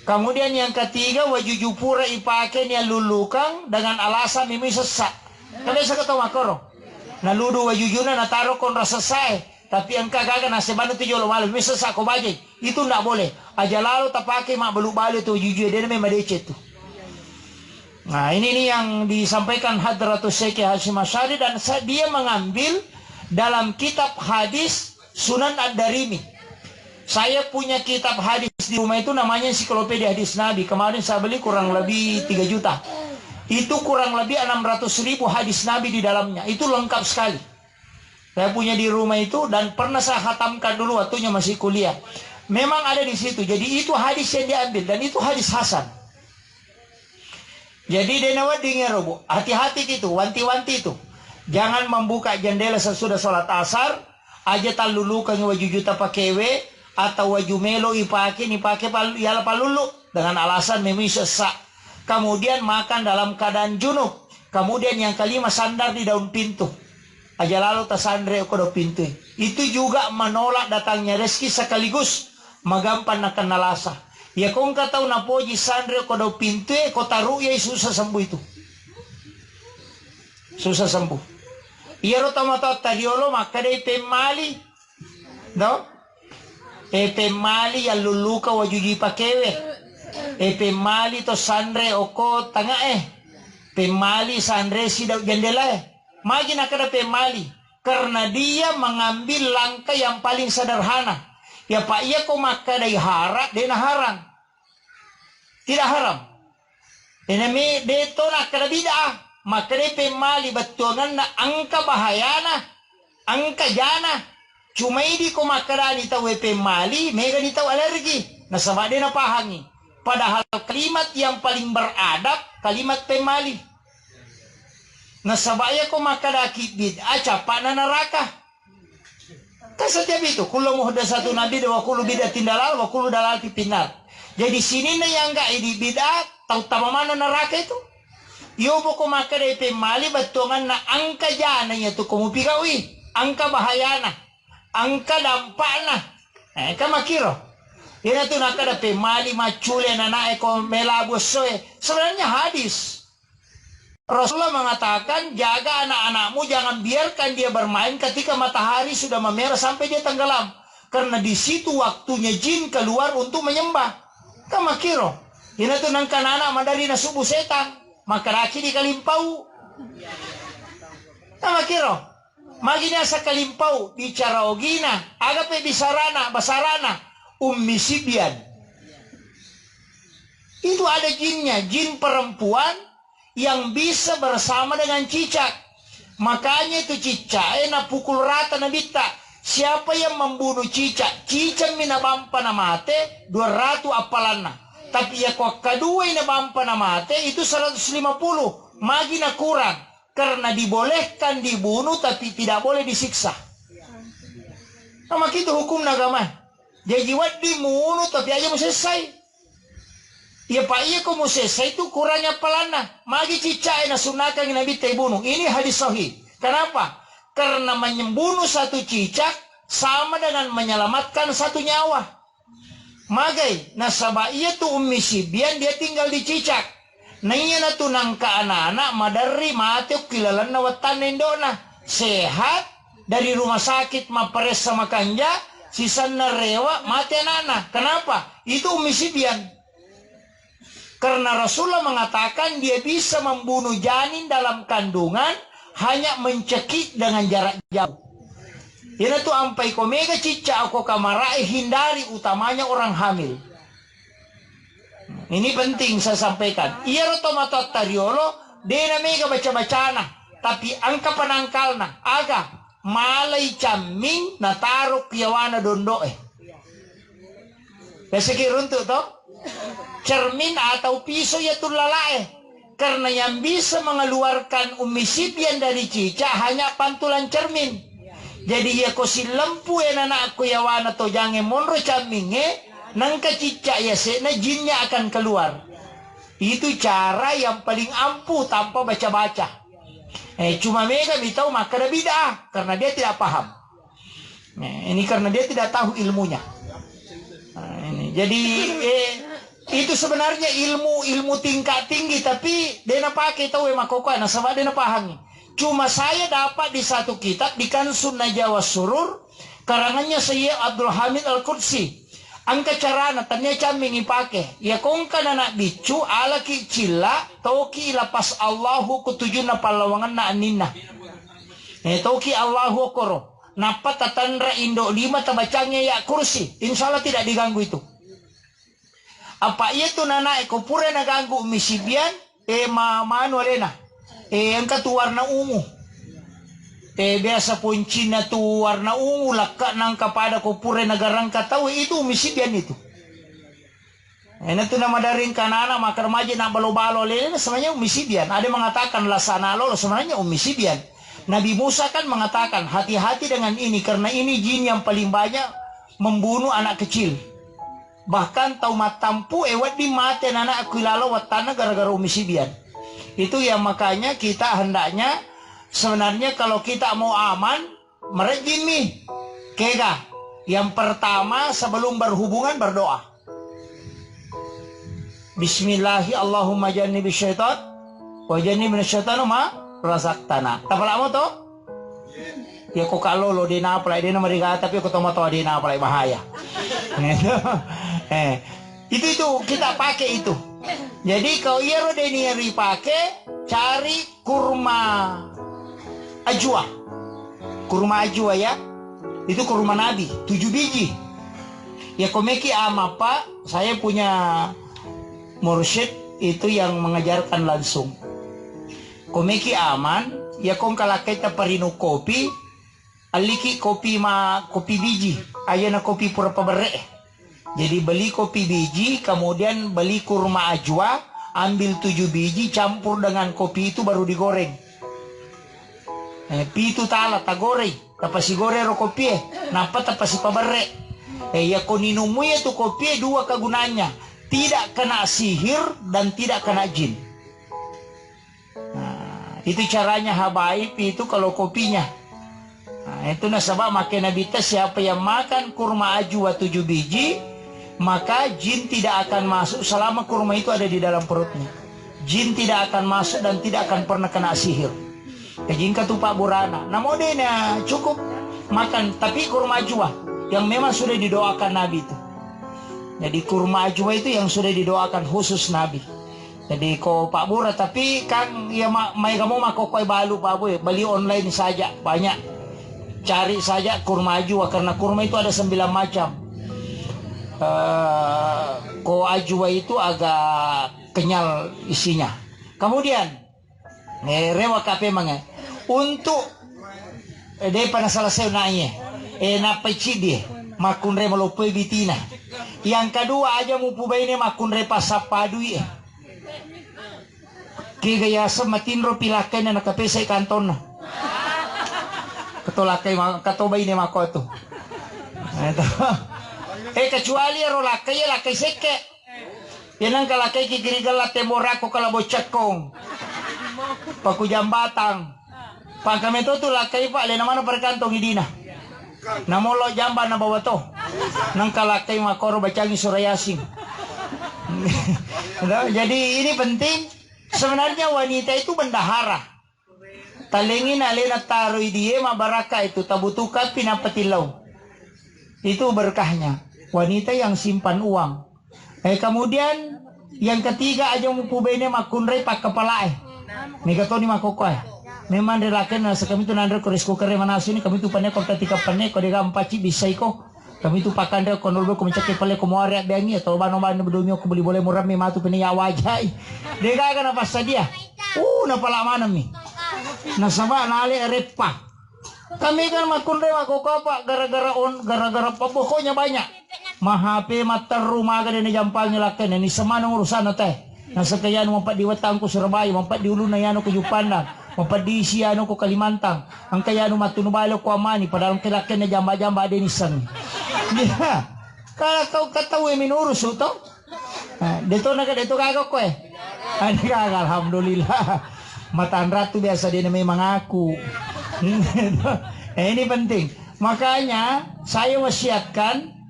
Kemudian yang ketiga wajuju pura ipaken yang lulukang dengan alasan mimi sesak. Kalian saya kata makoro. Na ludu wajujuna na taro kon rasa sae. Tapi engkau gagal na sebanu tu jolo malu mimi sesak ko baje. Itu ndak boleh. Aja lalu tak pakai mak belu balu tu wajujuna dia memang decet tu. Nah ini nih yang disampaikan Hadratus Syekh Hashim Asy'ari dan dia mengambil dalam kitab hadis Sunan Ad-Darimi. Saya punya kitab hadis di rumah itu namanya Ensiklopedia Hadis Nabi. Kemarin saya beli kurang lebih 3 juta. Itu kurang lebih 600.000 hadis Nabi di dalamnya. Itu lengkap sekali. Saya punya di rumah itu dan pernah saya khatamkan dulu waktunya masih kuliah. Memang ada di situ. Jadi itu hadis yang diambil dan itu hadis hasan. Jadi denawa dengar bu, hati-hati gitu, wanti-wanti itu. Jangan membuka jendela sesudah sholat asar. Aja talulukan wajujuta pakewe. Atau wajumelo ipake yala palulu dengan alasan memi sesak. Kemudian makan dalam keadaan junub. Kemudian yang kelima sandar di daun pintu. Aja lalu tasandre ke daun pintu. Itu juga menolak datangnya rezeki sekaligus magampan akan nalasa. Ya kong katau napoji sandre ke daun pintu ko taruh ya susah sembuh itu. Susah sembuh. Iya rotamata tadiolo maka dai pemali. No? Pemali yang luluka wajuji pakewe. Pemali to sandre oko tanga Pemali sandre si jendela Magi nak ada pemali. Karena dia mengambil langkah yang paling sederhana. Ya pak iya ko maka dari hara dena harang. Tidak haram. Enami deto nak ada bid'ah. Maka dari pemali betuangan na angka bahayana. Angka jana. Cuma ini ko makarani tahu pemali, mega di tahu alergi. Nasabak dia napahangi. Padahal kalimat yang paling beradab, kalimat pemali. Nasabaya ko makadaki bid'ah, capak na neraka. Kan setiap itu, kullu muhdatsatun nabi wa kullu bid'atin dalal wa kullu dalalatin finnar. Jadi sini na yang enggak ini bid'ah, tahu tamamana neraka itu. Yo ko makadai pemali batongan na angka jananya tu komu pigawi, angka bahayana. Angka dampakna. Kamakiro. Ina tu nak ada pemali macule na naeko melabus soe. Sebenarnya hadis. Rasulullah mengatakan jaga anak-anakmu jangan biarkan dia bermain ketika matahari sudah memerah sampai dia tenggelam. Karena di situ waktunya jin keluar untuk menyembah. Kamakiro. Ina tu nang kanana mandari na subuh setan. Maka raki di kalimpau. Kamakiro. Maginya sa kalimpau bicara ogina agape bisarana basarana ummi sibian. Itu ada jinnya, jin perempuan yang bisa bersama dengan cicak. Makanya itu cicak na pukul rata na bita. Siapa yang membunuh cicak? Cicak minabampa na mate 200 apalana. Tapi ya kok kedua na bampa na mate itu 150. Magi na kurang. Karena dibolehkan dibunuh tapi tidak boleh disiksa. Sama itu hukum agama. Jadi wat dibunuh tapi aja mau selesai. Ya pak iya kok mau selesai itu kurangnya pelana. Magi cicai na sunakan nabi bunuh. Ini hadis sahih. Kenapa? Karena membunuh satu cicak sama dengan menyelamatkan satu nyawa. Magai nasabah iya tuh ummi sibian dia tinggal di cicak. Nanya na tunang ka anak-anak madari mati kilalan na watan indona sehat dari rumah sakit mapares sama kanja sisa na rewa mati anak-anak. Kenapa? Itu ummi sibian. Karena Rasulullah mengatakan dia bisa membunuh janin dalam kandungan hanya mencekik dengan jarak jauh. Ini tuh ampai komega cica aku kamarai hindari utamanya orang hamil. Ini penting saya sampaikan. Iya rotomatot tariolo, dia mega baca-bacana. Tapi angka penangkalna, aga malay caming natarok yawana dondo Kasi kirunto to? Cermin atau piso ya tulalae. Karena yang bisa mengeluarkan Umi Sibyan dari cicak hanya pantulan cermin. Jadi ya kosi lempu anakku ya wana to jangan monro caminge nangka cicak ya sena jinnya akan keluar. Itu cara yang paling ampuh tanpa baca-baca. Cuma mereka tahu maka ada bid'ah karena dia tidak paham. Ini karena dia tidak tahu ilmunya. Jadi itu sebenarnya ilmu tingkat tinggi, tapi dia nak pakai tahu makoko nah sama dia nak pahami. Cuma saya dapat di satu kitab di Kansun Najwa Surur karangannya Syekh Abdul Hamid Al-Qudsi. Angka carana tanya camingi pake ya kongka anak bicu ala ki cila toki lapas Allahu kutujuna palawangan na anina toki Allahu koro napa tatandra indo 5 tabacanya ya kursi insyaallah tidak diganggu itu. Apa itu nana ekopure na ganggu Umi Sibyan manu alena angka tu warna ungu biasa pun Cina tu warna ungu laka nang kepada kopure nagarang katawi itu Umi Sibyan itu. Ini tu nama dari kanana maka remaja nak balo-balo lele sebenarnya Umi Sibyan. Ada mengatakan lasana lo sebenarnya Umi Sibyan. Nabi Musa kan mengatakan hati-hati dengan ini karena ini jin yang paling banyak membunuh anak kecil. Bahkan tau matampu ewat di mati anak akilalo watana gara-gara Umi Sibyan. Itu yang makanya kita hendaknya sebenarnya kalau kita mau aman, merejim nih. Kega. Yang pertama sebelum berhubungan berdoa. Bismillahi Allahumma jannibi syaitan wa jannibi syaitan ma razaqtana. Tapala mo to? Ya ko kalolo di na pala di na mariga tapi ko tomato di na pala bahaya. Itu kita pakai itu. Jadi kalau iero deniari pakai cari kurma ajwa. Kurma ajwa ya. Itu kurma Nabi, 7 biji. Ya komeki ama Pak, saya punya mursyid itu yang mengajarkan langsung. Komeki aman, ya kong kalakaita parino kopi, aliki kopi biji, ayana kopi pura pabere. Jadi beli kopi biji, kemudian beli kurma ajwa, ambil 7 biji, campur dengan kopi itu baru digoreng. Pitu tala tagoreng, tapasi gore ro kopi, napa tapasi pabere. Ya koninumu itu kopi 2 kegunaannya. Tidak kena sihir dan tidak kena jin. Nah, itu caranya habaib itu kalau kopinya. Nah, itu nasabah makan Nabi siapa yang makan kurma ajwa 7 biji, maka jin tidak akan masuk selama kurma itu ada di dalam perutnya. Jin tidak akan masuk dan tidak akan pernah kena sihir. Jin katupak burana. Nah modenya cukup makan tapi kurma ajwa yang memang sudah didoakan Nabi itu. Jadi kurma ajwa itu yang sudah didoakan khusus Nabi. Jadi ko Pak Bura tapi kan ya mai kamu makokoi balu Pak Bu beli online saja banyak. Cari saja kurma ajwa karena kurma itu ada 9 macam. Ko ajwa itu agak kenyal isinya. Kemudian rewa kape mange untuk dia pada salah saya nanya napa cidi makunre melopoi bitina. Yang kedua aja mau pubaine makunre pasapadui. Kaya sematinro pilakai na nakapesay kanton na. Katolakay katobay ni mako to. Kecuali lakay seke. Yan ang kalakay kikirigal at temorako kalabochat kong. Pagkujang batang. Pag kami to lakay pa, alin naman ang perkantong idina. Namolo jamba na bawa to. Nang kalakay makoro bacang surayasing. Jadi ini penting. Sebenarnya wanita itu bendahara. Talingin alin at taroy diye mabaraka itu tabutukat pinapatilaw. Itu berkahnya. Wanita yang simpan uang. Kemudian yang ketiga aja mupubene makunre pak kepala Nika to ni makokoy. Memang relaken na sa kami to nandre ko risko kare manaso ni kami to pane ko tatika pane ko diga ampaci bisay ko. Kami to pakanda ko nolbo ko mencake pale ko moare bengi to bano man bedumyo ko beli boleh murah mi matu pene ya wajai. Diga ka na pasta dia. Na pala manam mi. Nasaba nali repa. Kami kan makunre makoko pak gara-gara pokoknya banyak. Mahape mataru maga ni jampal ni laken ni semanang urusan teh. Nasa kaya mampat di Wetang ko Surabaya, mampat di Ulu na yano ko Jupanda, mampat di Siano ko Kalimantan, ang kaya matunubalo ko amani, padahal kilakin na jamba-jamba din isang. Dia, kalau kau katawi minurus ito, dito kagak ko alhamdulillah, matan ratu biasa dia may mengaku. Ini penting. Makanya saya wasiatkan,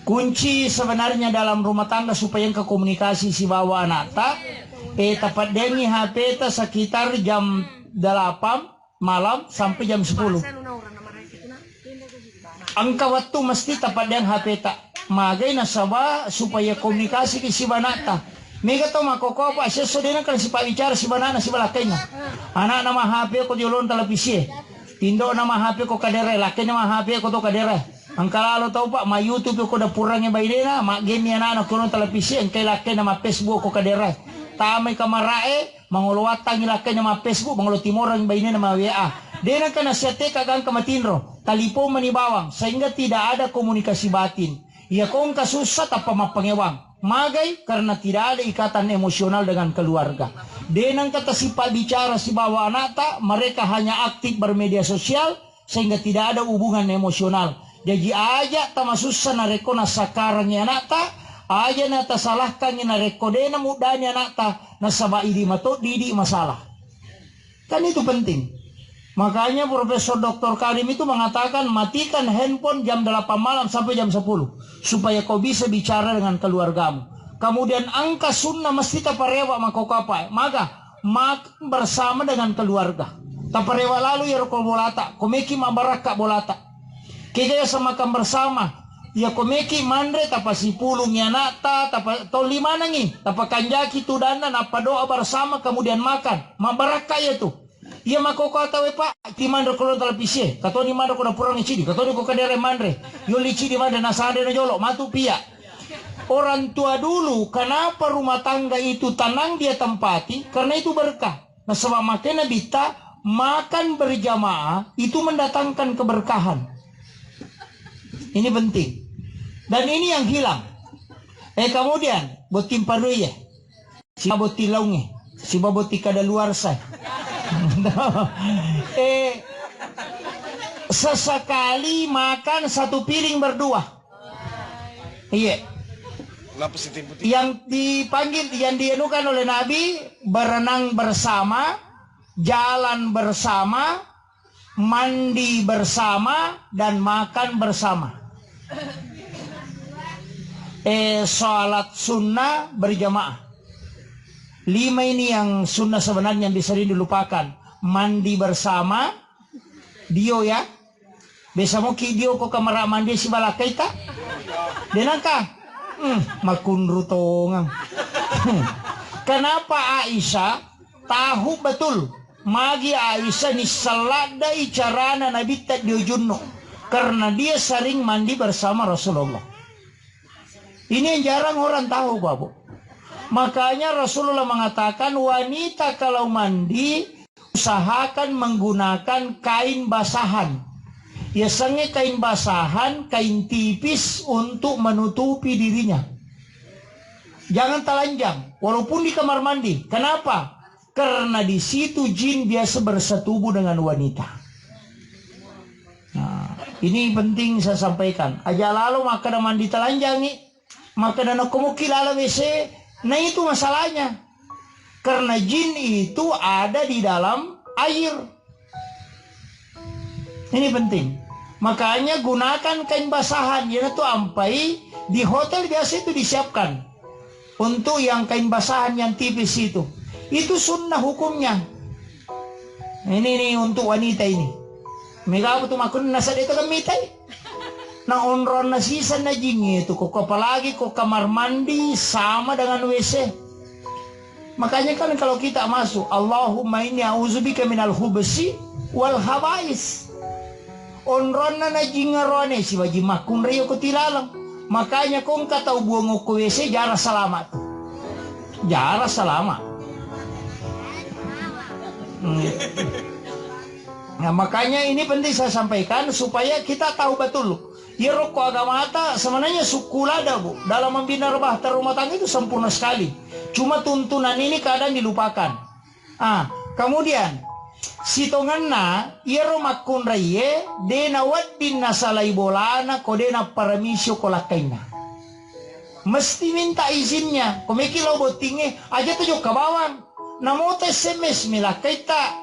kunci sebenarnya dalam rumah tangga supaya ke komunikasi si bawa anak tak tapat dengi HP ta sekitar jam 8 malam sampai jam 10. Angka waktu mesti tapat den HP tak. Magay nasaba supaya komunikasi ke si banata. Mega to makoko apa sesodena kan si bicara si banana si balakainya. Anak nama HP ko diulon televisi. Tindo nama HP ko kadere, laki nama HP ko to kadere. Ang kalalo tau pak, ma YouTube ko da purangnya baydena, ma game yan anak ko televisi, ang kay laki nama Facebook ko kadere. Tamay kamarae, manguluwatang ilaki nama Facebook, mangulo timorang baydena nama WA. Dena ka nasyate kagang kamatinro, talipo manibawang, sehingga tidak ada komunikasi batin. Ia kong kasusat apa mapangewang. Magay karena tidak ada ikatan emosional dengan keluarga. Denang kata si pak bicara si bawa anak tak, mereka hanya aktif bermedia sosial sehingga tidak ada hubungan emosional. Jadi aja tamasusah na reko na sakarangnya anak ta, aja na tasalahkan na reko de na mudanya anak ta, na saba idi mato didi masalah. Kan itu penting. Makanya Profesor Dr. Karim itu mengatakan matikan handphone jam 8 malam sampai jam 10. Supaya kau bisa bicara dengan keluargamu. Kemudian angka sunnah mesti taparewa makokapai. Maka makan bersama dengan keluarga. Taparewa lalu ya rokol bolata. Komeki mabaraka bolata. Kita samakan bersama. Ya komeki mandre tapasi pulung ya nata tapa lima nangi tapa kanjaki tudana napa doa bersama kemudian makan. Mabaraka ya tuh. Ia makoko atawe pak ti mandre kolon televisi. Kato ni mandre kono purang icidi. Kato ni ko kadere mandre. Yo licidi mandre nasade na jolo matu pia. Orang tua dulu kenapa rumah tangga itu tenang dia tempati karena itu berkah. Nah sebab makanya bita makan berjamaah itu mendatangkan keberkahan. Ini penting. Dan ini yang hilang. Kemudian botim paruye. Si boti launge. Si boti kada luar say. Sesekali makan satu piring berdua. Iya. Yang dipanggil, yang dienukan oleh Nabi, berenang bersama, jalan bersama, mandi bersama, dan makan bersama. Sholat sunnah berjamaah. 5 ini yang sunnah sebenarnya yang bisa dilupakan. Mandi bersama, dio ya. Besa mo ki dio ko kamara mandi si balakay ta. Denangka. Makunru tongang. Kenapa Aisyah tahu betul? Magi Aisyah ni salada icarana Nabi tak diujunno. Karena dia sering mandi bersama Rasulullah. Ini yang jarang orang tahu, Bapak. Makanya Rasulullah mengatakan wanita kalau mandi usahakan menggunakan kain basahan. Biasanya kain basahan, kain tipis untuk menutupi dirinya. Jangan telanjang, walaupun di kamar mandi. Kenapa? Karena di situ jin biasa bersetubuh dengan wanita. Nah, ini penting saya sampaikan. Aja lalu maka mandi telanjang nih, maka dana kemukil ala WC. Nah itu masalahnya. Karena jin itu ada di dalam air. Ini penting. Makanya gunakan kain basahan. Jadi itu ampai di hotel biasa itu disiapkan. Untuk yang kain basahan yang tipis itu. Itu sunnah hukumnya. Ini untuk wanita ini. Mega betul makun nasa itu kamitai. Nah onron na sisa na jing itu. Kok apalagi kok kamar mandi sama dengan WC. Makanya kan kalau kita masuk, Allahumma inni a'udzubika minal khubsi wal khaba'is. Onron na jing ngarone si wajib makun riyo ko tilalang. Makanya kung kataw buong ko WC jara salamat. Jara salamat. Nah makanya ini penting saya sampaikan supaya kita tahu betul. Ya rokok agama ata sebenarnya sukulada bu. Dalam membina bahtera rumah tangga itu sempurna sekali. Cuma tuntunan ini kadang dilupakan. Kemudian si tonganna iero makun raye dena waddin nasalai bolana ko dena paramisyo ko lakaina. Mesti minta izinnya. Komeki lo botinge aja tujuh ke bawang. Namo SMS milakai ta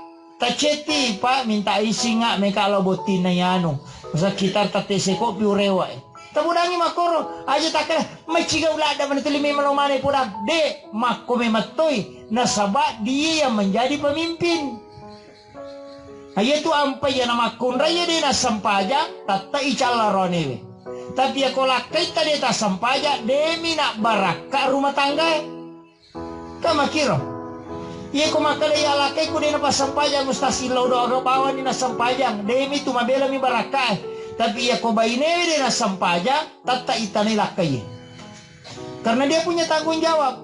ceti pak minta isi nga meka lo botina yano. Masa kita tatese ko piurewa. Tabudangi makoro aja takala maciga ulada manituli malomane pudang de makome matoy nasaba dia yang menjadi pemimpin. Ayatu ampai ya nama kunraya de nasampaja tata icala ronewe. Tapi ya kolakai tadi ta sampaja demi nak baraka rumah tangga. Kama kiro. Iya ko makala ya lakai ku de na pasampajang mustasilo do bawa ni nasampajang demi tu mabela mi baraka. Tapi ya ko baine de nasampaja tata itane lakai. Karena dia punya tanggung jawab.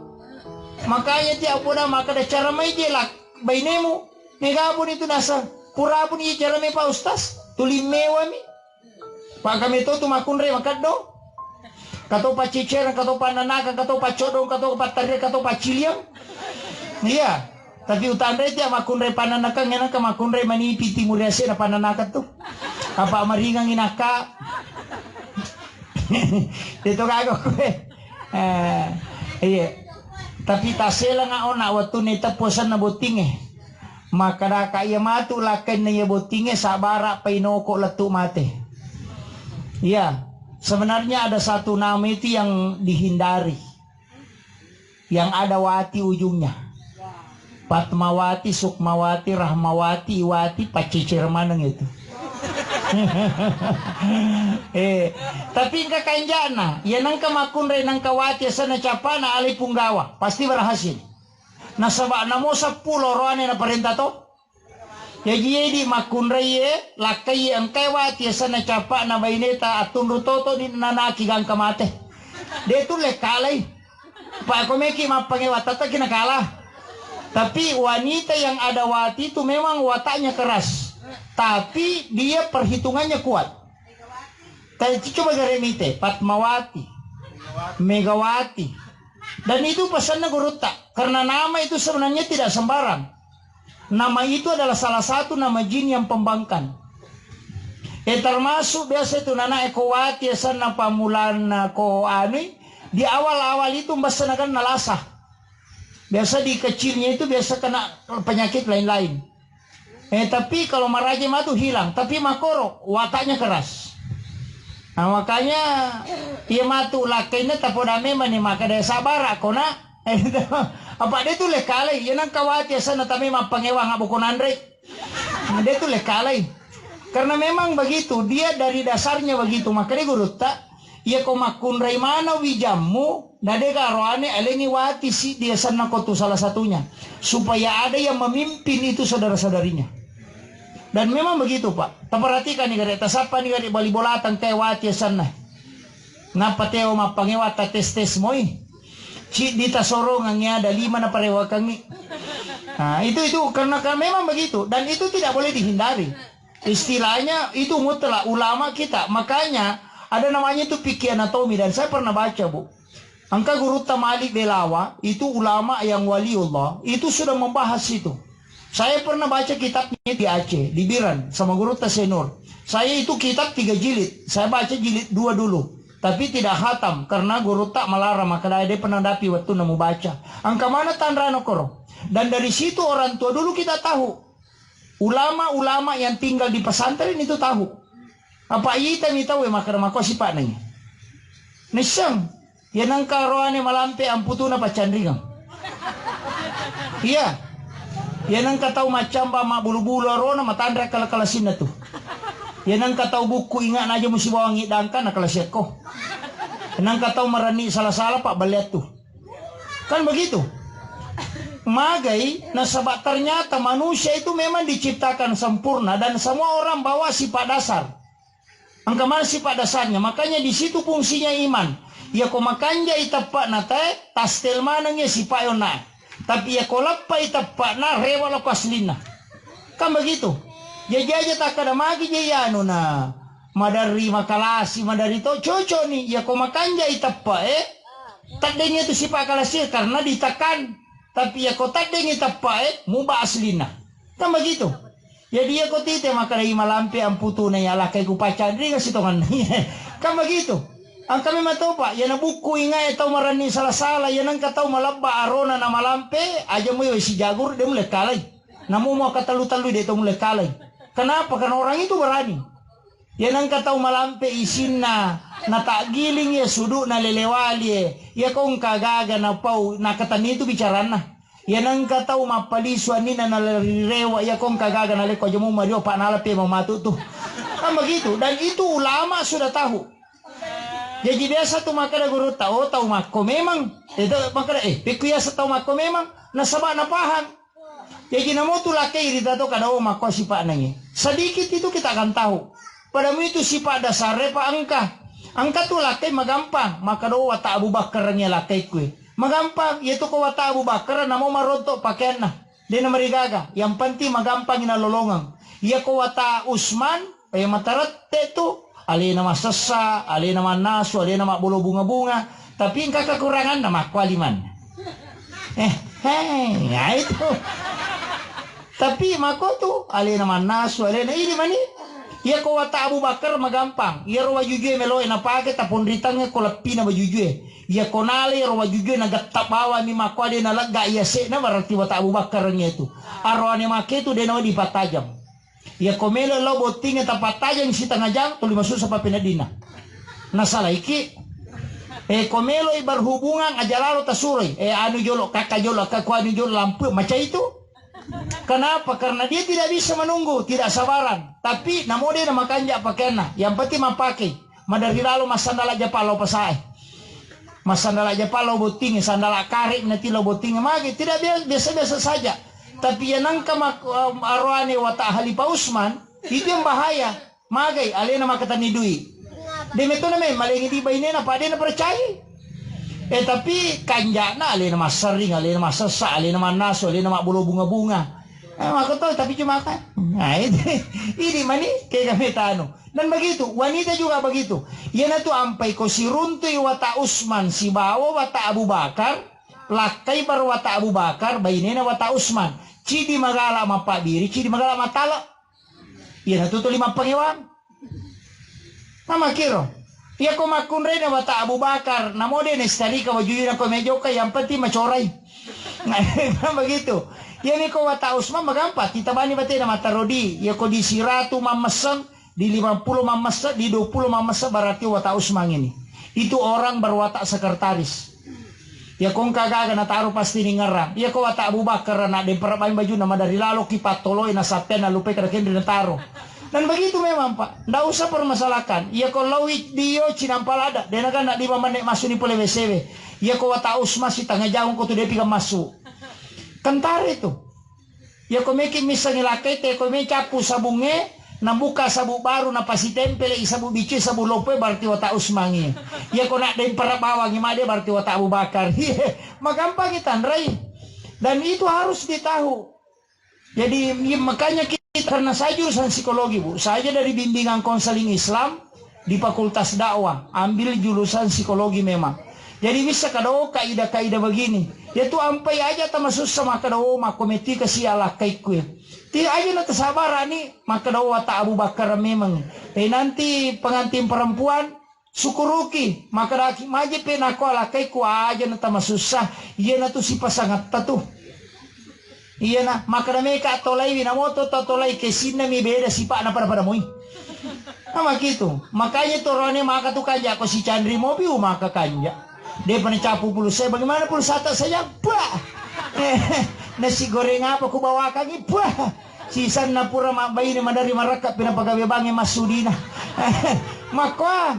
Makanya tiap puda maka ada cara mai jelak bainemu. Negabun itu nasa pura pun iya cara mai pa ustaz. Tuli mewa mi. Pak kami tu makunre makat do. Kato pa cicer, kato pa nanaka, kato pa codong, kato pa tarir, kato pa ciliang. Iya. Tapi utandre tiap makunre pananaka ngena ka makunre manipi timuriase na pananaka tu. Apa maringang inaka. Dito kago ko iya. Tapi tasela nga ona waktu ni tapusan na boting Maka da kaya matu lakan na ya boting sabara painoko latu mate. Iya. Sebenarnya ada satu nama itu yang dihindari. Yang ada wati ujungnya. Patmawati, Sukmawati, Rahmawati, Iwati, pacicir maneng itu. Tapi enggak kanjana, ya nangka makun re nangka wati sana capana ali punggawa, pasti berhasil. Nasaba namo 10 roane na perintah to. Ya jadi makun re lakai angkai wati sana capa na baineta atun rutoto di nanaki gang kamate. Dia tu lekalai. Pak komeki mapangewata ta kinakalah. Tapi wanita yang ada wati itu memang wataknya keras. Tapi dia perhitungannya kuat. Tadi coba garemite, Patmawati, Megawati. Dan itu pesannya Guruta. Karena nama itu sebenarnya tidak sembarang. Nama itu adalah salah satu nama jin yang pembangkang. Termasuk biasa itu nana ekowati sana pamulan ko anui. Di awal-awal itu mbasanakan nalasah. Biasa di kecilnya itu biasa kena penyakit lain-lain. Tapi kalau maraja matu hilang. Tapi makoro wataknya keras. Nah, makanya dia matu lakainya tapodame mani maka dia sabar kona. Apa dia tu lekalai. Yan ang kawati sana tami mapangewa nga bukon andre. Dia tu lekalai. Karena memang begitu. Dia dari dasarnya begitu. Maka dia guruta. Ia ko makunray mana wijamu. Dade karoane aleni wati si dia sana kotu salah satunya. Supaya ada yang memimpin itu saudara-saudarinya. Dan memang begitu Pak. Perhatikan nih gari tasapa nih gari bali bolatan teh wati sana. Napa teo mapangewata tes moy. Ci dita sorongangnya ada 5 na parewakangi. Nah, itu karena memang begitu dan itu tidak boleh dihindari. Istilahnya itu mutlak ulama kita. Makanya ada namanya itu fikih anatomi dan saya pernah baca Bu. Angka Guru Tamalik Belawa itu ulama yang waliullah itu sudah membahas itu. Saya pernah baca kitabnya di Aceh, di Biran sama Guru Tasenur. Saya itu kitab 3 jilid. Saya baca jilid 2 dulu. Tapi tidak khatam karena Guru tak melarang maka dia pernah dapi waktu nemu baca. Angka mana tandra nokoro. Dan dari situ orang tua dulu kita tahu. Ulama-ulama yang tinggal di pesantren itu tahu. Apa ita mi tahu maka makosi pak nanya. Nisang, yan ang karoane malampe ang puto na pacandringang. Iya. Yan ang kataw macam ba mabulu-bulu arona matandra kalakalasin na to. Yan ang kataw buku ingat na aja musi bawang idangkan nakalasyat ko. Yan ang kataw marani salah-salah pak baliat tuh. Kan begitu. Magai nasabak ternyata manusia itu memang diciptakan sempurna dan semua orang bawa sifat dasar. Angka mana sifat dasarnya? Makanya di situ fungsinya iman. Ya ko makanja itapak na te tastel manangnya sifat yona. Tapi ya kolapa itapak na rewala ko aslina. Kan begitu. Jajaja tak kada magi jayano na madari makalasi madari to coco ni ya ko makanja itapak tadengnya itu sifat kalasir karena ditekan. Tapi ya kau tadengnya tapae muba aslina. Kan begitu. Jadi ya kau tite maka dari malampe amputu na ya lakai ku pacar ringa sitongan. Kan begitu. Ang kami matopa, yan ang buku ingay tau marani salah-salah, yan ang katau malaba arona na malampe, aja mo si jagur dia mulai kalay. Namu mo katalu-talu dia itu mulai kalay. Kenapa? Karena orang itu berani. Yan ang katau malampe isin na tak giling ya sudu na lelewali ya kung kagaga na pau nakatani itu bicara na. Yan ang katau mapaliswa ni na nalarirewa ya kung kagaga na leko aja mo mario pa nalape mamatu tuh. Kan begitu. Dan itu ulama sudah tahu. Jadi biasa tuh maka ada guru tahu mako memang itu maka biasa tahu mako memang nasaba na paham. Jadi namo tuh laki iri tato kada mako sifat nangi. Sedikit itu kita akan tahu. Padamu itu sifat dasar pa angka tuh laki magampang maka do wata Abu Bakarnya laki kue. Magampang yaitu ko wata Abu Bakar namo marontok pakaian nah. Dia nama rigaga. Yang penting magampang ina lolongang. Ya ko wata Usman matarat itu ali nama sesa, ali nama nasu, ali nama bulu bunga-bunga. Tapi engkau kekurangan nama kualiman. Ya itu. Tapi mako tuh ali nama nasu, ali nama ini mani. Ya kau wata Abu Bakar magampang. Ya rawa jujue meloe na pake tapon ritangnya ko lapina ba jujue. Ya konale rawa jujue na gatap bawa mi mako ade na laga ya se na berarti wata Abu Bakarnya itu. Arwane make itu de no dipatajam. Ya komelo lo botingnya tapat aja yang si tengah jam tu lima susah pa pinadina. Nasalah iki. Komelo ibar hubungan aja lalu tasurai. Anu jolo kakak jolo kakak anu jolo lampu macam itu. Kenapa? Karena dia tidak bisa menunggu, tidak sabaran. Tapi namo dia nama kanja pakaian. Yang penting mapakai. Madari lalu mas sandal aja palo pasai. Mas sandal aja palo botingnya sandal karib nanti lo botingnya magi. Tidak biasa-biasa saja. Tapi yang nangka arwane wata ahli pa Usman itu yang bahaya. Magay alena makatani dui. Demeto na me malingi di bayne na pade na percaya. Tapi kanjana alena masaring, alena masasa, alena manaso, alena makbulo bunga-bunga. Maka to tapi cuma kan. Nah ini mani kayak kami tano. Dan begitu wanita juga begitu. Yana tu ampai ko si runtui wata Usman si bawa wata Abu Bakar. Lakai baru wata Abu Bakar bainena wata Usman. Cidi magala mapa diri, cidi magala matala. Iya natuto lima pangiwan. Nama kiro. Iya ko makunre na wata Abu Bakar. Namo din estali ka wajuyo na ko medyo kay yang penting macoray. Nah, begitu. Iya ni ko wata Usman magampat. Kita bani bati na matarodi. Iya ko di siratu mamasang, di 50 mamasang, di 20 mamasang berarti wata Usman ini. Itu orang berwatak sekretaris. Ya kong kagaga na taro pasti ni ngarang. Ya ko wata Abu Bakar na de parapain baju nama dari lalo kipat toloy na saten na lupe kada kendi na taro. Dan begitu memang Pak. Ndak usah permasalahkan. Ya ko lawit dio cinampalada. Dan kan ndak di mamane masuk ni pole WCW. Ya ko wata Usman si tangga jauh ko tu dia piga masuk. Kentar itu. Ya ko meki misalnya lakai te ko me capu sabunge nabuka sabu baru na pasi tempel isabu bici sabu lope berarti wata Usmangi. Ya kau nak dari para bawang imade berarti wata Abu Bakar. Magampang kita Rai. Dan itu harus ditahu. Jadi makanya kita karena saya jurusan psikologi Bu. Saya dari bimbingan konseling Islam di Fakultas Dakwah ambil jurusan psikologi memang. Jadi bisa kadao kaidah-kaidah begini. Yaitu ampai aja termasuk sama kadao makometi kesialah kaiku. Tidak aja na kesabaran nih, maka daw wata Abu Bakar memang. Nanti pengantin perempuan syukuruki, maka daki maje pe nako alakai ku aja na tama susah. Iya na tu si pasangat tatu. Iya na, maka na meka tolai na moto tolai kesin na mi beda si pa na pada moi. Nama gitu. Makanya torone maka tu kanja ko si Chandri mobi maka kanja. Dia pernah capu puluh saya bagaimana puluh satu saya bah. Nasi goreng apa ku bawakan bah. Sisan na pura mabayi ni madari marakap pinapagawi bangi masudina. Maka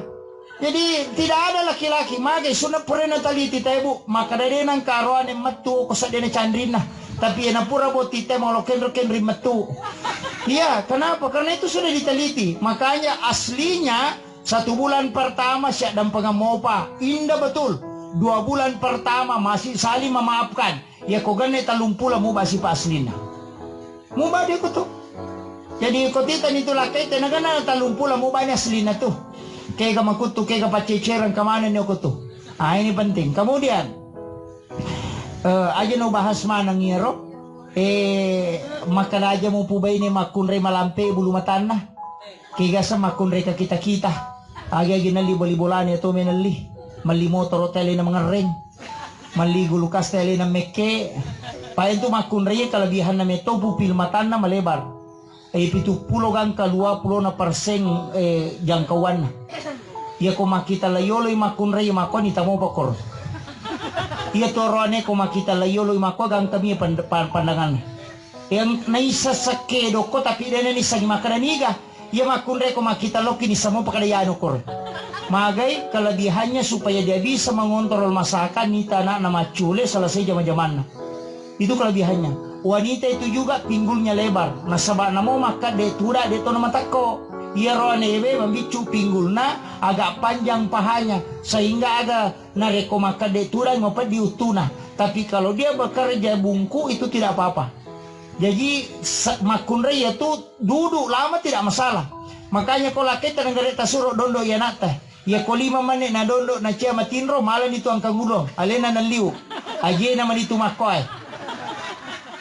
jadi tidak ada laki-laki magay sunap pura na taliti tayo Bu. Maka dari nang karuan ni matu ko sa dina Chandrina. Tapi na pura boti tayo mga loken-loken rin matu. Iya, kenapa? Karena itu sudah diteliti. Makanya aslinya 1 bulan pertama siya dan pengamopa. Indah betul. 2 bulan pertama masih saling memaafkan. Ya kau ganit talumpula mo ba si paaslina. Mo ba di ko to? Jadi kotitan itu laki tenaga na talumpula mo ba ni aslina to? Kaya ka makuto, kaya ka paceceran kamanan niyo ko to. Ini penting. Kemudian aja no bahas mana ngiro. Makana aja mau pubay ni makunre malampe bulu matana. Kigasa makunre ka kita. Aga ginali boli-bolani ito menali. Mali motor tele na mga ring. Mali gulukas tele na meke. Pain tu makunre kalabihan na meto pupil matana malebar. 70 gang ka 20 na perseng jangkauan. Ia ko makita layolo makunre makon itamo pakor. Ia torone ko makita layolo mako gang kami pandangan. Yang naisa sakedo ko tapi dene ni sagi makananiga. Ia makunre ko makita loki ni samo pakadayano kor. Magai kelebihannya supaya dia bisa mengontrol masakan ni tanah nama cule selesai zaman-zaman. Itu kelebihannya. Wanita itu juga pinggulnya lebar. Nasabak namo maka de tura de tono matako. Ia roanebe membicu pinggulna agak panjang pahanya sehingga agak nareko maka de tura ngopat diutuna. Tapi kalau dia bekerja bungku itu tidak apa-apa. Jadi makunre itu duduk lama tidak masalah. Makanya kalau kita negara tasuro dondo ya nata. Ya ko 5 menit na dondo na cia matinro malan itu angka gulong. Alena na liu. Aje naman itu makoy.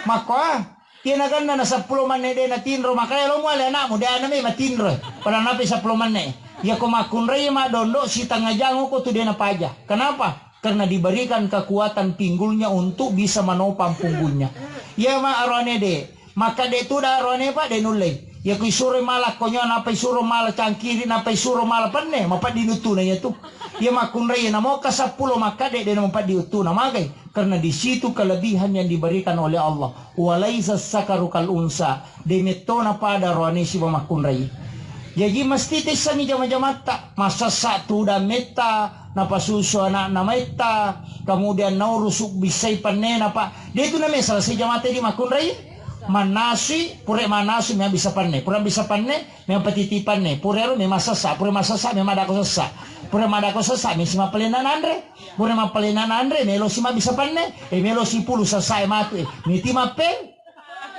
Makoy. Tinagan na 10 menit de na tinro makaya lo mo ale anak mo de aname matinro. Para napi 10 menit. Ya ko makunre ma dondo si tangga jango ko tu de na paja. Kenapa? Karena diberikan kekuatan pinggulnya untuk bisa menopang punggungnya. Ya ma arone de. Maka de tu da arone pa de nulay. Ya kui suro malah konyo napai suro malah cangkiri napai suro malah panne mapat dinutuna ya tu. Ya makunre ya namo ka 10 maka de mapat diutuna magai karena di situ kelebihan yang diberikan oleh Allah. Walaisa sakaru kal unsa de metona pada roane si makunre. Jadi mesti tisani jama-jamata masa satu da meta napasuso anak na meta kemudian naurusuk bisai panne napa. Dia itu namanya selesai jamata di makunre. Manasi pure manasi me bisa panne pure bisa panne me patiti panne pure me masasa pure masasa me madako sasa pure madako sasa me sima pelenan andre pure ma pelenan andre me lo sima bisa panne me lo si pulu sasa matu me tima pen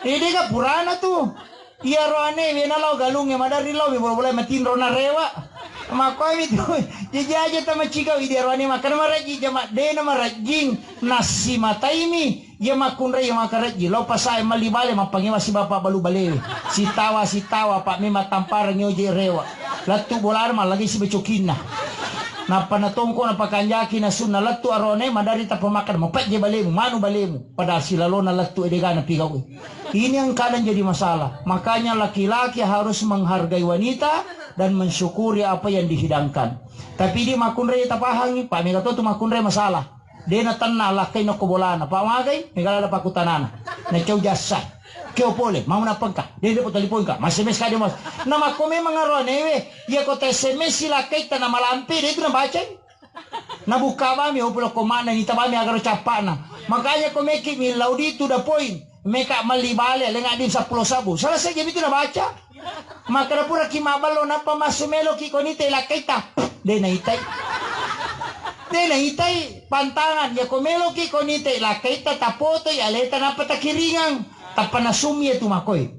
ga purana tu ia roane me na lo galung e madari lo me boleh matin rona rewa mako itu jadi aja tama chika ide roane makan maraji jama de na marajing nasi mata ini ya makunre ya makaraji lo pasay malibale mapangiwa si bapak balu balewe si tawa pak me matampar nyoje rewa latu bolar lagi si becokina na panatongko na pakanjaki na sunna latu arone madari ta pemakan mapat je balemu manu balemu pada silalo na latu edegana pigaw. Ini yang kadang jadi masalah. Makanya laki-laki harus menghargai wanita dan mensyukuri apa yang dihidangkan. Tapi di makunre ta pahangi pak me tu makunre masalah. Dena tanna la kay no kobolana pa magay megala pa kutanana na chow jasa kyo pole mau na pangka dede po telepon ka SMS ka demos na makome mga ronewe ya ko SMS sila kay ta na malampi dito na baca na buka ba mi opulo komana ni tabami agaro capana makanya ko meki mi laudito da point meka malibale lenga din sa sabu sala sa gibi na baca makara pura kimabalo na pa masumelo ki konite la kay ta de na itay Tena hitay pantangan ya komelo ki konite la kaita tapoto ya leta na patakiringan tapanasumi itu makoy.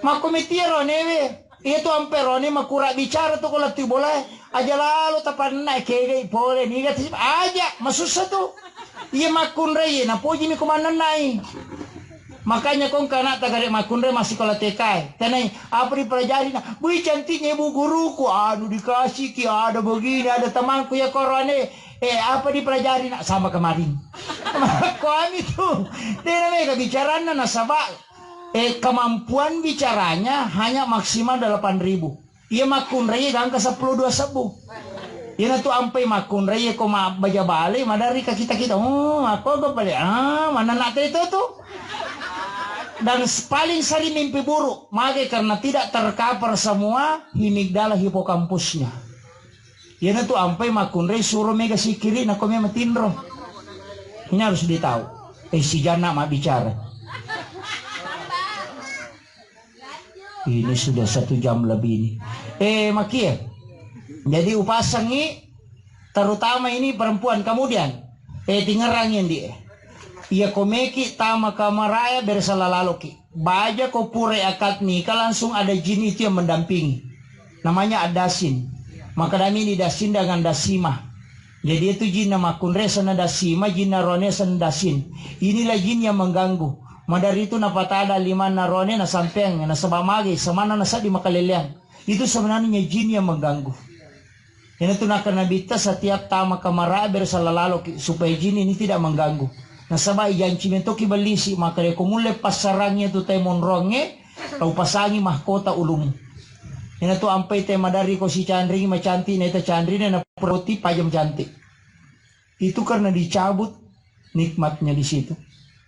Makomitiro neve itu amperone makura bicara tu kalau tibola aja lalu tapanna kege pole niga tisip aja masusa tu. Iya makunre na poji mi kumanan nai. Makanya kong kana tagare makunre masih kalau tekai. Tenai apa dipelajari na. Bui cantiknya ibu guruku. Aduh dikasih ki ada begini ada temanku ya korone. Apa dipelajari na sama kemarin. Kami tuh. Tenai mereka bicara na nasabak. Kemampuan bicaranya hanya maksimal 8.000. Iya makunre gang ke 10-20 sebu. Yan tu ampai makunre ko mabaja bale madari ka kita. Oh ako bale. Mana nak itu tuh. Dan paling sering mimpi buruk magai karena tidak tercover semua himigdala hipokampusnya. Yan tu ampai makunre suruh mega sikiri na kome matinro. Ini harus ditahu. Si Jana mak bicara. Ini sudah 1 jam lebih ini. Makia. Jadi upasangi terutama ini perempuan kemudian tingerangin dia. Ia komeki tama kamaraya bersalalaloki. Baja ko pure akad nikah langsung ada jin itu yang mendampingi. Namanya Adasin. Maka dami ini Dasin dengan Dasimah. Jadi itu jin na makunre sanadasima, jin na rone sanadasin. Inilah jin yang mengganggu. Madari itu napatada lima na rone na sampeng na sabamagi samana na sa di makaliliang. Itu sebenarnya jin yang mengganggu. Ini itu nak nabita setiap tama kamara bersalalalo supaya jin ini tidak mengganggu. Nasaba ijanci mentoki balisi maka dia kumule pasarangnya tu tay monronge tau pasangi mahkota ulum. Ini tu ampai tay madari ko si Chandri macanti na ita Chandri na peroti pajam cantik. Itu karena dicabut nikmatnya di situ.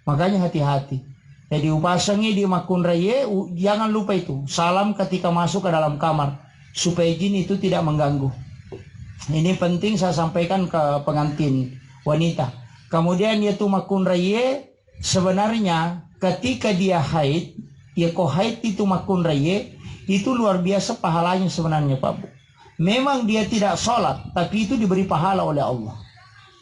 Makanya hati-hati. Jadi upasangi di makunraye jangan lupa itu. Salam ketika masuk ke dalam kamar supaya jin itu tidak mengganggu. Ini penting saya sampaikan ke pengantin wanita. Kemudian yaitu makunraye sebenarnya ketika dia haid, ya ko haid itu makunraye itu luar biasa pahalanya sebenarnya Pak Bu. Memang dia tidak sholat, tapi itu diberi pahala oleh Allah.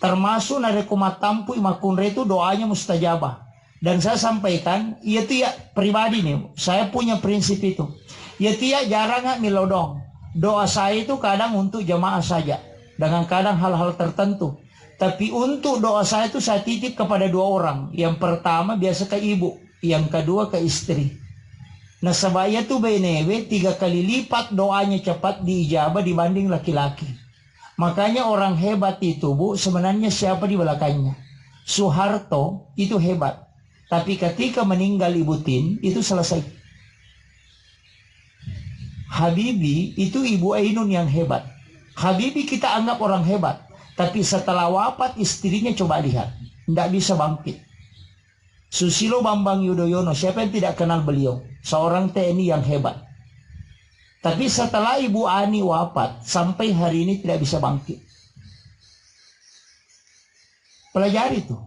Termasuk nare kumatampu makunraye itu doanya mustajabah. Dan saya sampaikan, itu ya pribadi nih, saya punya prinsip itu. Yaitu ya jarang nggak milodong. Doa saya itu kadang untuk jamaah saja, dengan kadang hal-hal tertentu. Tapi untuk doa saya itu saya titip kepada dua orang. Yang pertama biasa ke ibu, yang kedua ke istri. Nah sebaya itu benewe 3 kali lipat doanya cepat diijabah dibanding laki-laki. Makanya orang hebat itu Bu sebenarnya siapa di belakangnya? Soeharto itu hebat. Tapi ketika meninggal Ibu Tin itu selesai. Habibie itu Ibu Ainun yang hebat. Habibie kita anggap orang hebat. Tapi setelah wafat istrinya coba lihat. Tidak bisa bangkit. Susilo Bambang Yudhoyono. Siapa yang tidak kenal beliau? Seorang TNI yang hebat. Tapi setelah Ibu Ani wafat. Sampai hari ini tidak bisa bangkit. Pelajari itu.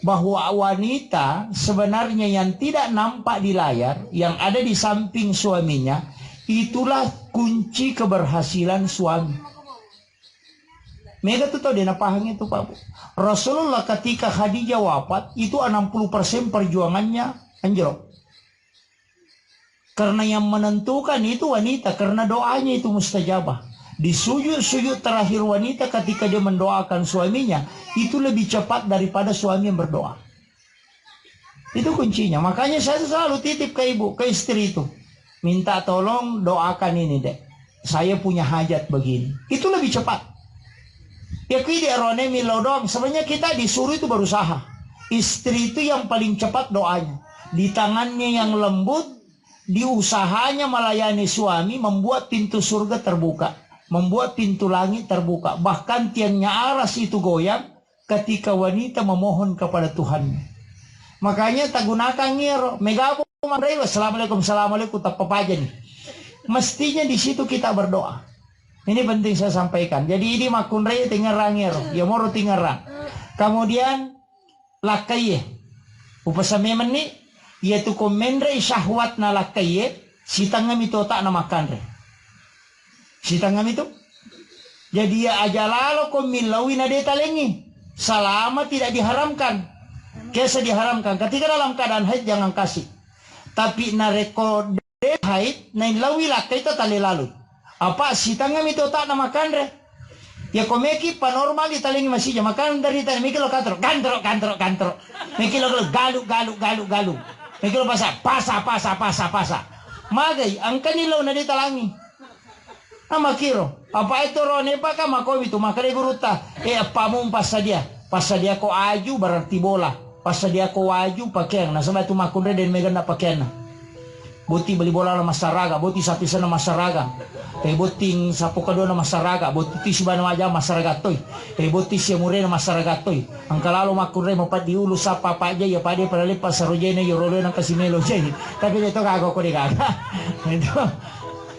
Bahwa wanita sebenarnya yang tidak nampak di layar. Yang ada di samping suaminya. Itulah kunci keberhasilan suami. Mega tuh tahu dia napahang itu Pak Bu. Rasulullah ketika Khadijah wafat itu 60% perjuangannya anjlok. Karena yang menentukan itu wanita, karena doanya itu mustajabah. Di sujud-sujud terakhir wanita ketika dia mendoakan suaminya itu lebih cepat daripada suami yang berdoa. Itu kuncinya. Makanya saya selalu titip ke ibu, ke istri itu. Minta tolong doakan ini dek. Saya punya hajat begini. Itu lebih cepat. Ya kiri erone milo doang. Sebenarnya kita disuruh itu berusaha. Istri itu yang paling cepat doanya. Di tangannya yang lembut, di usahanya melayani suami, membuat pintu surga terbuka. Membuat pintu langit terbuka. Bahkan tiangnya aras itu goyang ketika wanita memohon kepada Tuhan. Makanya tak gunakan ngiro. Megabo mandrewa. Assalamualaikum, assalamualaikum. Tak apa aja nih. Mestinya di situ kita berdoa. Ini penting saya sampaikan. Jadi ini makunrei tingerang ngiro. Ya moro tingerang. Kemudian lakaye. Upasame meni. Yaitu komendrei syahwat na lakaye. Sitangam itu tak na makanre. Sitangam itu. Jadi ya aja lalo komilawi na deta lengi. Selama tidak diharamkan. Kesa diharamkan. Ketika dalam keadaan haid jangan kasih. Tapi na rekod haid. Na ilawi lakai itu tali lalu. Apa sitangam itu tak na makanre. Ya komeki panormal italengi masih jam makan dari tadi mikir lo kantro. Mikir lo galu. Mikir lo pasa. Magai angkani lo na ditalangi. Ama kiro. Apa itu rone pa ka makowi itu makare guruta. Pamum pasadia ko aju berarti bola. Pasadia ko aju pakaian. Nah sama itu makunre dan megan na pakaian. Boti beli bola na masaraga, boti sapi sana masaraga. Boting sapo kadua na masaraga, boti tisba na aja masaraga toy. Boti siya mure na masaraga toy. Ang kalalo makunre mo pa diulo sa papa aja ya pade para lipas sa rojene yo rolo ng kasimelo jay. Tapi ito kago ko di kaga. Ito.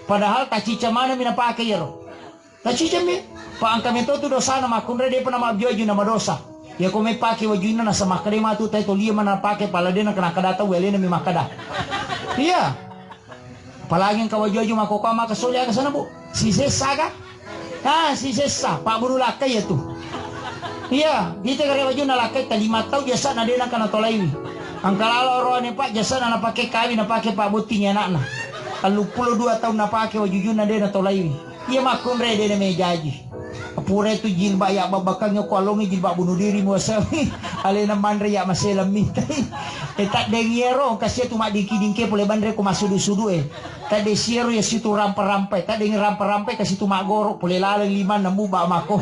Padahal kacica mana minapake yero. Kacica mi. Pa ang kami to dosa na makunre de pa na mabjoju na madosa. Ya kung may pake wajuna na sa makrema tu tayo liya man na pake pala din na kanakadata wele na mi makada. Iya. Palaging kawajojo makokama kasulya ka sana bu. Si Sesa ka? Si Sesa. Pak Buru lakay ito. Iya. Dito ka wajuna na lakay. Talima tao jasa na din ang kanatolay. Ang kalalo roa ni Pak jasa na napake kami napake Pak Buting anak na. 52 tahun napake wajuju na din natolay. Iya makunre din na may jaji. Pura itu jilbab ya babakangnya kualongi jilbab bunuh diri muasami. Alena mandre ya maselam mitai. Tak dengiero kasih tu mak dingki boleh bandre ku masudu-sudu Tak de siero ya situ rampa-rampai. Tak dengi rampa-rampai kasih tu mak gorok boleh lalang 5-6 bubak mako.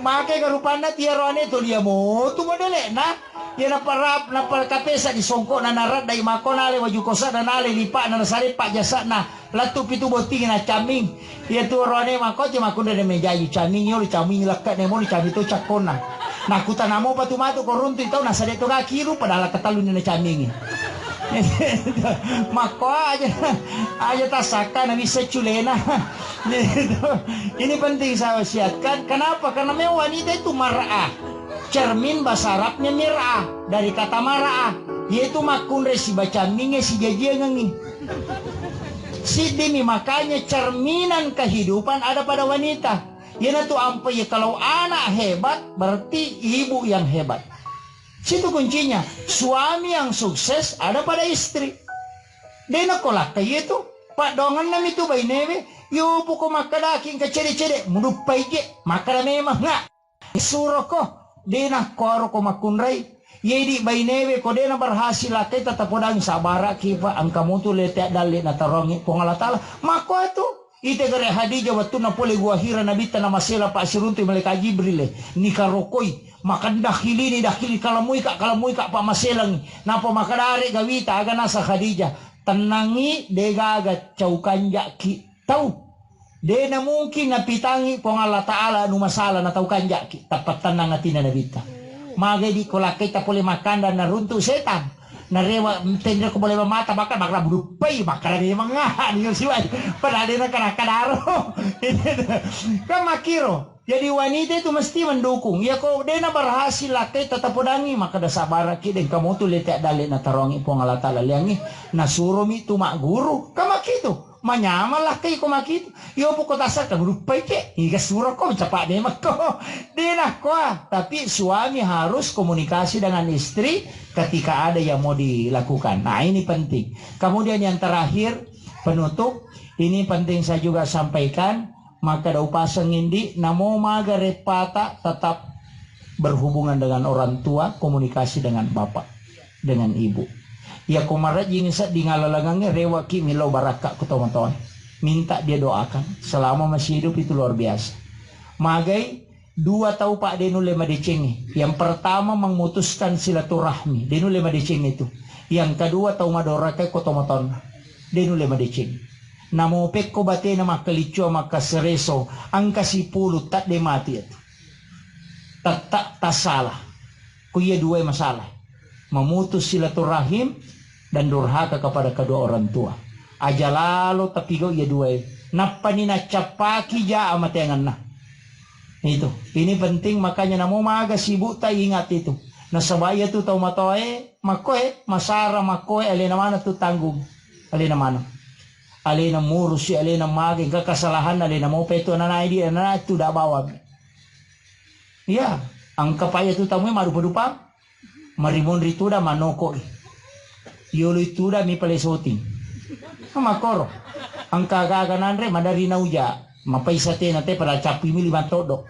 Makai karupana tiaro ane tu dia mo tu modele nah. Ya napal kapesa di songkok na narat dai mako nale waju kosa na nale lipak na nasari pak jasa na latu pitu boting na caming ya tu rone mako je makunda de mejayu caming yo caming lekat ne mo caming tu cakona na kutanamo patu matu koruntu tau na sade to kakiru padahal ketalun na caming mako aja tasaka na bisa culena. Ini penting saya wasiatkan. Kenapa? Karena memang wanita itu mar'ah. Cermin bahasa Arabnya mir'ah, dari kata mar'ah, yaitu makundre si baca minge si jajiangangi. Si demi makanya cerminan kehidupan ada pada wanita. Yana tu ampe ya kalau anak hebat berarti ibu yang hebat. Situ kuncinya. Suami yang sukses ada pada istri. Dena kolak kayak itu. Pak dongan nam itu bayi neve. Yo pukul makadaking ke cede-cede. Mudup paije. Makada memang nggak. Suruh ko. Dena koro ko makunray. Yedi bayi neve ko dena berhasil lakai tetap podang sabara kipa. Angka mutu letek dali na tarongi. Pongalatala. Mako itu. Ite gare Hadijah waktu na pole gua hira nabita na masela Pak Sirunti malaikat Jibril nika rokoi makan dakhili kalamui kak Pak Maselang napa makadare gawita aga nasa Khadijah tenangi dega aga caukanjak ki tau dena mungkin napitangi pong Allah Ta'ala anu masalah na tau kanjak ki tapat tenang atina nabita magay di kolakai ta pole makan dan naruntu setan narewa tender ko boleh mata bakal budupay bakal dia mangah niyo siway padahal dia kadaro kamakiro jadi wanita itu mesti mendukung ya kok dia berhasil lakai tetap podangi maka da sabara ki den kamu tu letek dale na tarongi pong Allah Taala liangi nasuromi tu mak guru kamakito manyamalah kay kumakito yo po ko tasar ka budupay ke iga suro ko cepat dia mako dina ko tapi suami harus komunikasi dengan istri ketika ada yang mau dilakukan. Nah ini penting. Kemudian yang terakhir penutup ini penting saya juga sampaikan maka da upasa ngindi namo maga repata tetap berhubungan dengan orang tua komunikasi dengan bapak dengan ibu. Ya kumarat jing sa di ngalalangangnya rewa ki milau baraka ku teman-teman. Minta dia doakan selama masih hidup itu luar biasa. Magai dua tahu Pak Denu lema deceng. Yang pertama memutuskan silaturahmi. Denu lema deceng itu. Yang kedua tahu madoraka ku teman-teman. Denu lema deceng. Namo pekko bate na makalicho makasereso angka 10 tak de mati itu. Tak salah. Kuya dua masalah. Memutus silaturahim dan durhaka kepada kedua orang tua. Aja lalu tapi go ya dua. Napani na capaki ja amatengan na. Itu. Ini penting makanya namo maga sibuk ta ingat itu. Nasabaya tu tau matoe makoe masara makoe alena mana tu tanggung. Alena mana. Alena murus si alena maga ka kesalahan alena mau peto nanai dia na tu dak bawa. Ya, angka paya tu tamu maru padupa. Marimun rituda manoko. Yolo ituda mi palesoti. Makoro. Ang kagaganan re madari na uja. Mapaisate nate para capi mi 5 todo.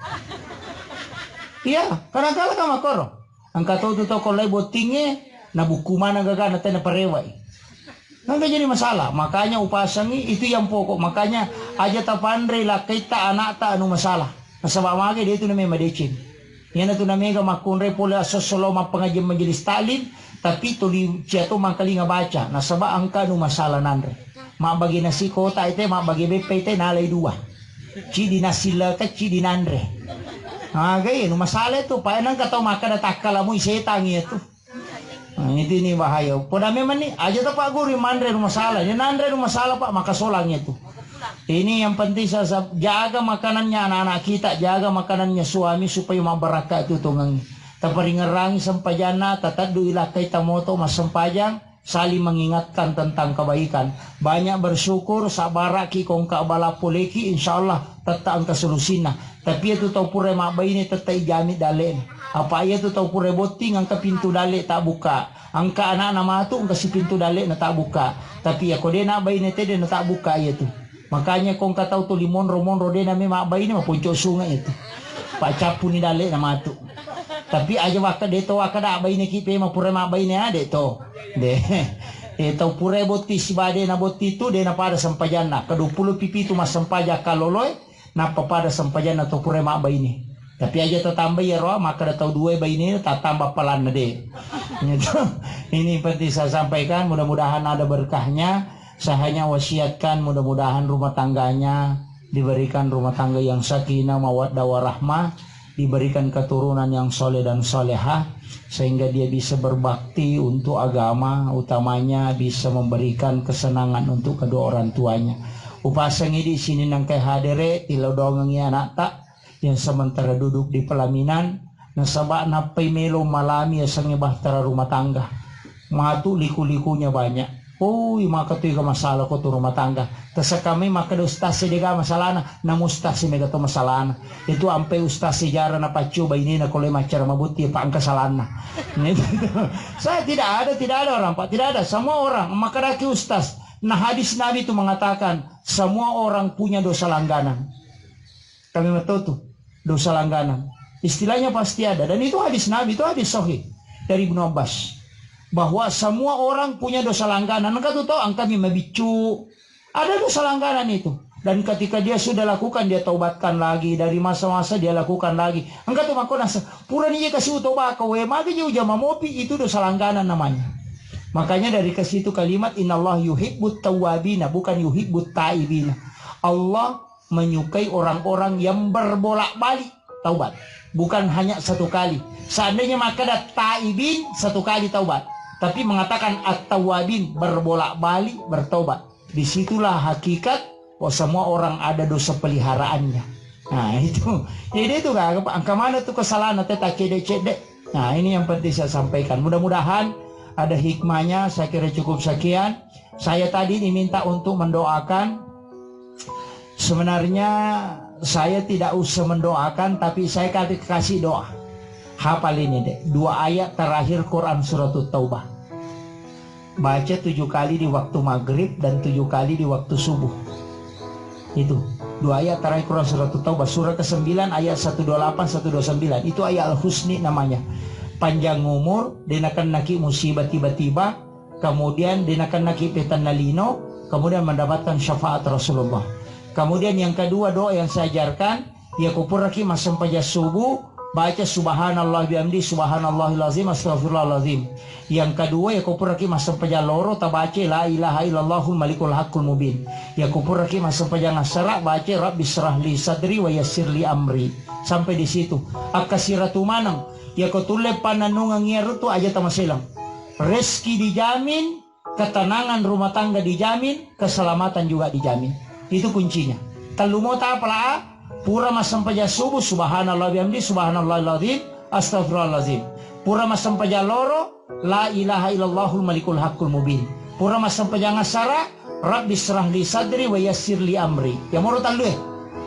Iya, kadang-kadang ka makoro. Ang katoto to kolay botingnya na bukuman ang gagana te na pareway. Nggak jadi masalah. Makanya upasangi itu yang pokok. Makanya aja tapandre lah kita anak ta anu masalah. Nasabak magi dia itu namanya madecin. Yan na tunamega makunre pula sosolo mapangajem majelis talim tapi tuli ciato mangkali nga baca nasaba angka nu masalah nandre mabagi nasi kota ite mabagi BP ite nalay 2 ci dinasila ka ci dinandre agay nu masalah itu pa nang kataw makada takala mo isetang itu itu ni bahaya poda memang ni aja ta Pak Guru mandre nu masalah ni nandre nu masalah Pak makasolang itu. Ini yang penting saya jaga makanannya anak-anak kita, jaga makanannya suami supaya mabaraka itu tungang. Taparingerangi sempajana, tatadu ilakai tamoto mas sempajang, saling mengingatkan tentang kebaikan. Banyak bersyukur, sabaraki kong kaabala poleki, insyaallah tetap angka solusina. Tapi itu tau pure mabay ini tetap ijamit dalen. Apa itu tau pure boting angka pintu dale tak buka. Angka anak nama tu angka si pintu dale na tak buka. Tapi ya kode na bay ini tede na tak buka itu. Makanya kong katau tu limon-ro de na mak bayi ni mah puncak sungai itu. Pak capu ni dale nama tu. Tapi aja waka de to waka da bayi ni kipe mah pura mak bayi ni ade to. De tau pura boti si bade na boti tu de na pada sampajana. Ka 20 pipi tu mas sampaja kaloloy na pada sampajana to pura mak bayi ni. Tapi aja tu tambah ya roh maka da tau 2 bayi ni tak tambah pelan na de. Ini penting saya sampaikan, mudah-mudahan ada berkahnya. Saya hanya wasiatkan mudah-mudahan rumah tangganya diberikan rumah tangga yang sakinah, mawaddah warahmah, diberikan keturunan yang soleh dan solehah, sehingga dia bisa berbakti untuk agama, utamanya bisa memberikan kesenangan untuk kedua orang tuanya. Upasangi di sini nangkai hadere tilo dongengi anak tak yang sementara duduk di pelaminan, nasabak napai melo malami asangi bahtera rumah tangga. Matu liku-likunya banyak. Oh, maka tu ka masalah ko tu rumah tangga. Tasa kami maka do ustaz sedega masalah na ustaz mega to masalah. Itu ampe ustaz sejarah na pacoba ini na kole macara mabuti pa ang kasalahan. Saya tidak ada orang Pak, tidak ada. Semua orang maka daki ustaz. Nah hadis Nabi itu mengatakan semua orang punya dosa langganan. Kami tahu tuh dosa langganan. Istilahnya pasti ada dan itu hadis Nabi, itu hadis sahih dari Ibnu Abbas. Bahwa semua orang punya dosa langganan. Engkau tuh tahu angkanya mebicu. Ada dosa langganan itu. Dan ketika dia sudah lakukan, dia taubatkan lagi. Dari masa-masa dia lakukan lagi. Engkau tuh makona pura nih kasih utobah kau. Maka jauh jama mopi itu dosa langganan namanya. Makanya dari ke situ kalimat innallah yuhibbut tawwabina, bukan yuhibbut taibina. Allah menyukai orang-orang yang berbolak-balik taubat. Bukan hanya satu kali. Seandainya maka ada taibin satu kali taubat. Tapi mengatakan at-tawwabin berbolak-balik bertobat. Disitulah hakikat bahwa semua orang ada dosa peliharaannya. Nah itu. Jadi itu kan angka mana tuh kesalahan atau tak cedek. Nah ini yang penting saya sampaikan. Mudah-mudahan ada hikmahnya. Saya kira cukup sekian. Saya tadi diminta untuk mendoakan. Sebenarnya saya tidak usah mendoakan, tapi saya kasih doa. Hafal ini deh, 2 ayat terakhir Quran surat Taubah. Baca 7 kali di waktu maghrib dan 7 kali di waktu subuh. Itu 2 ayat terakhir Quran surat Taubah, surah ke-9 ayat 128 129. Itu ayat Al-Husni namanya. Panjang umur, dinakan naki musibah tiba-tiba, kemudian dinakan naki petan nalino, kemudian mendapatkan syafaat Rasulullah. Kemudian yang kedua doa yang saya ajarkan, ya kupuraki masam paja subuh, baca subhanallah bihamdi subhanallahil azim astaghfirullahalazim. Yang kedua ya kupuraki masam paja loro tabaca la ilaha illallahul malikul haqqul mubin. Ya kupuraki masam paja ngasara baca rabbi shrah li sadri wa yassir li amri. Sampai di situ. Akasiratu manang ya kutule pananungang ngeru tu aja tamaselang. Rezeki dijamin, ketenangan rumah tangga dijamin, keselamatan juga dijamin. Itu kuncinya. Kalau mau tak apalah, pura masam paja subuh subhanallah bihamdi subhanallahil azim astaghfirullahalazim. Pura masam paja loro la ilaha illallahul malikul haqqul mubin. Pura masam paja ngasara rabbi shrah li sadri wa yassir li amri. Ya moro talu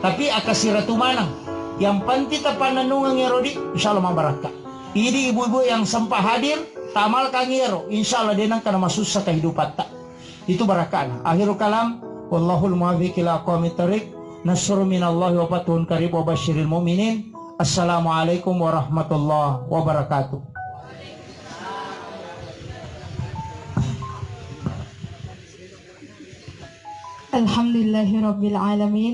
tapi akasiratu manang. Yang penting tapananungan ngerodi insyaallah mabarakah. Ini ibu-ibu yang sempat hadir tamal kangero insyaallah denang kana masusah kehidupan tak. Itu barakah. Akhirul kalam wallahul muwaffiq ila aqwamit thariq. Nasrun minallahi wa fathun qarib wa basyiril mu'minin. Assalamualaikum warahmatullahi wabarakatuh. Alhamdulillahirabbil alamin.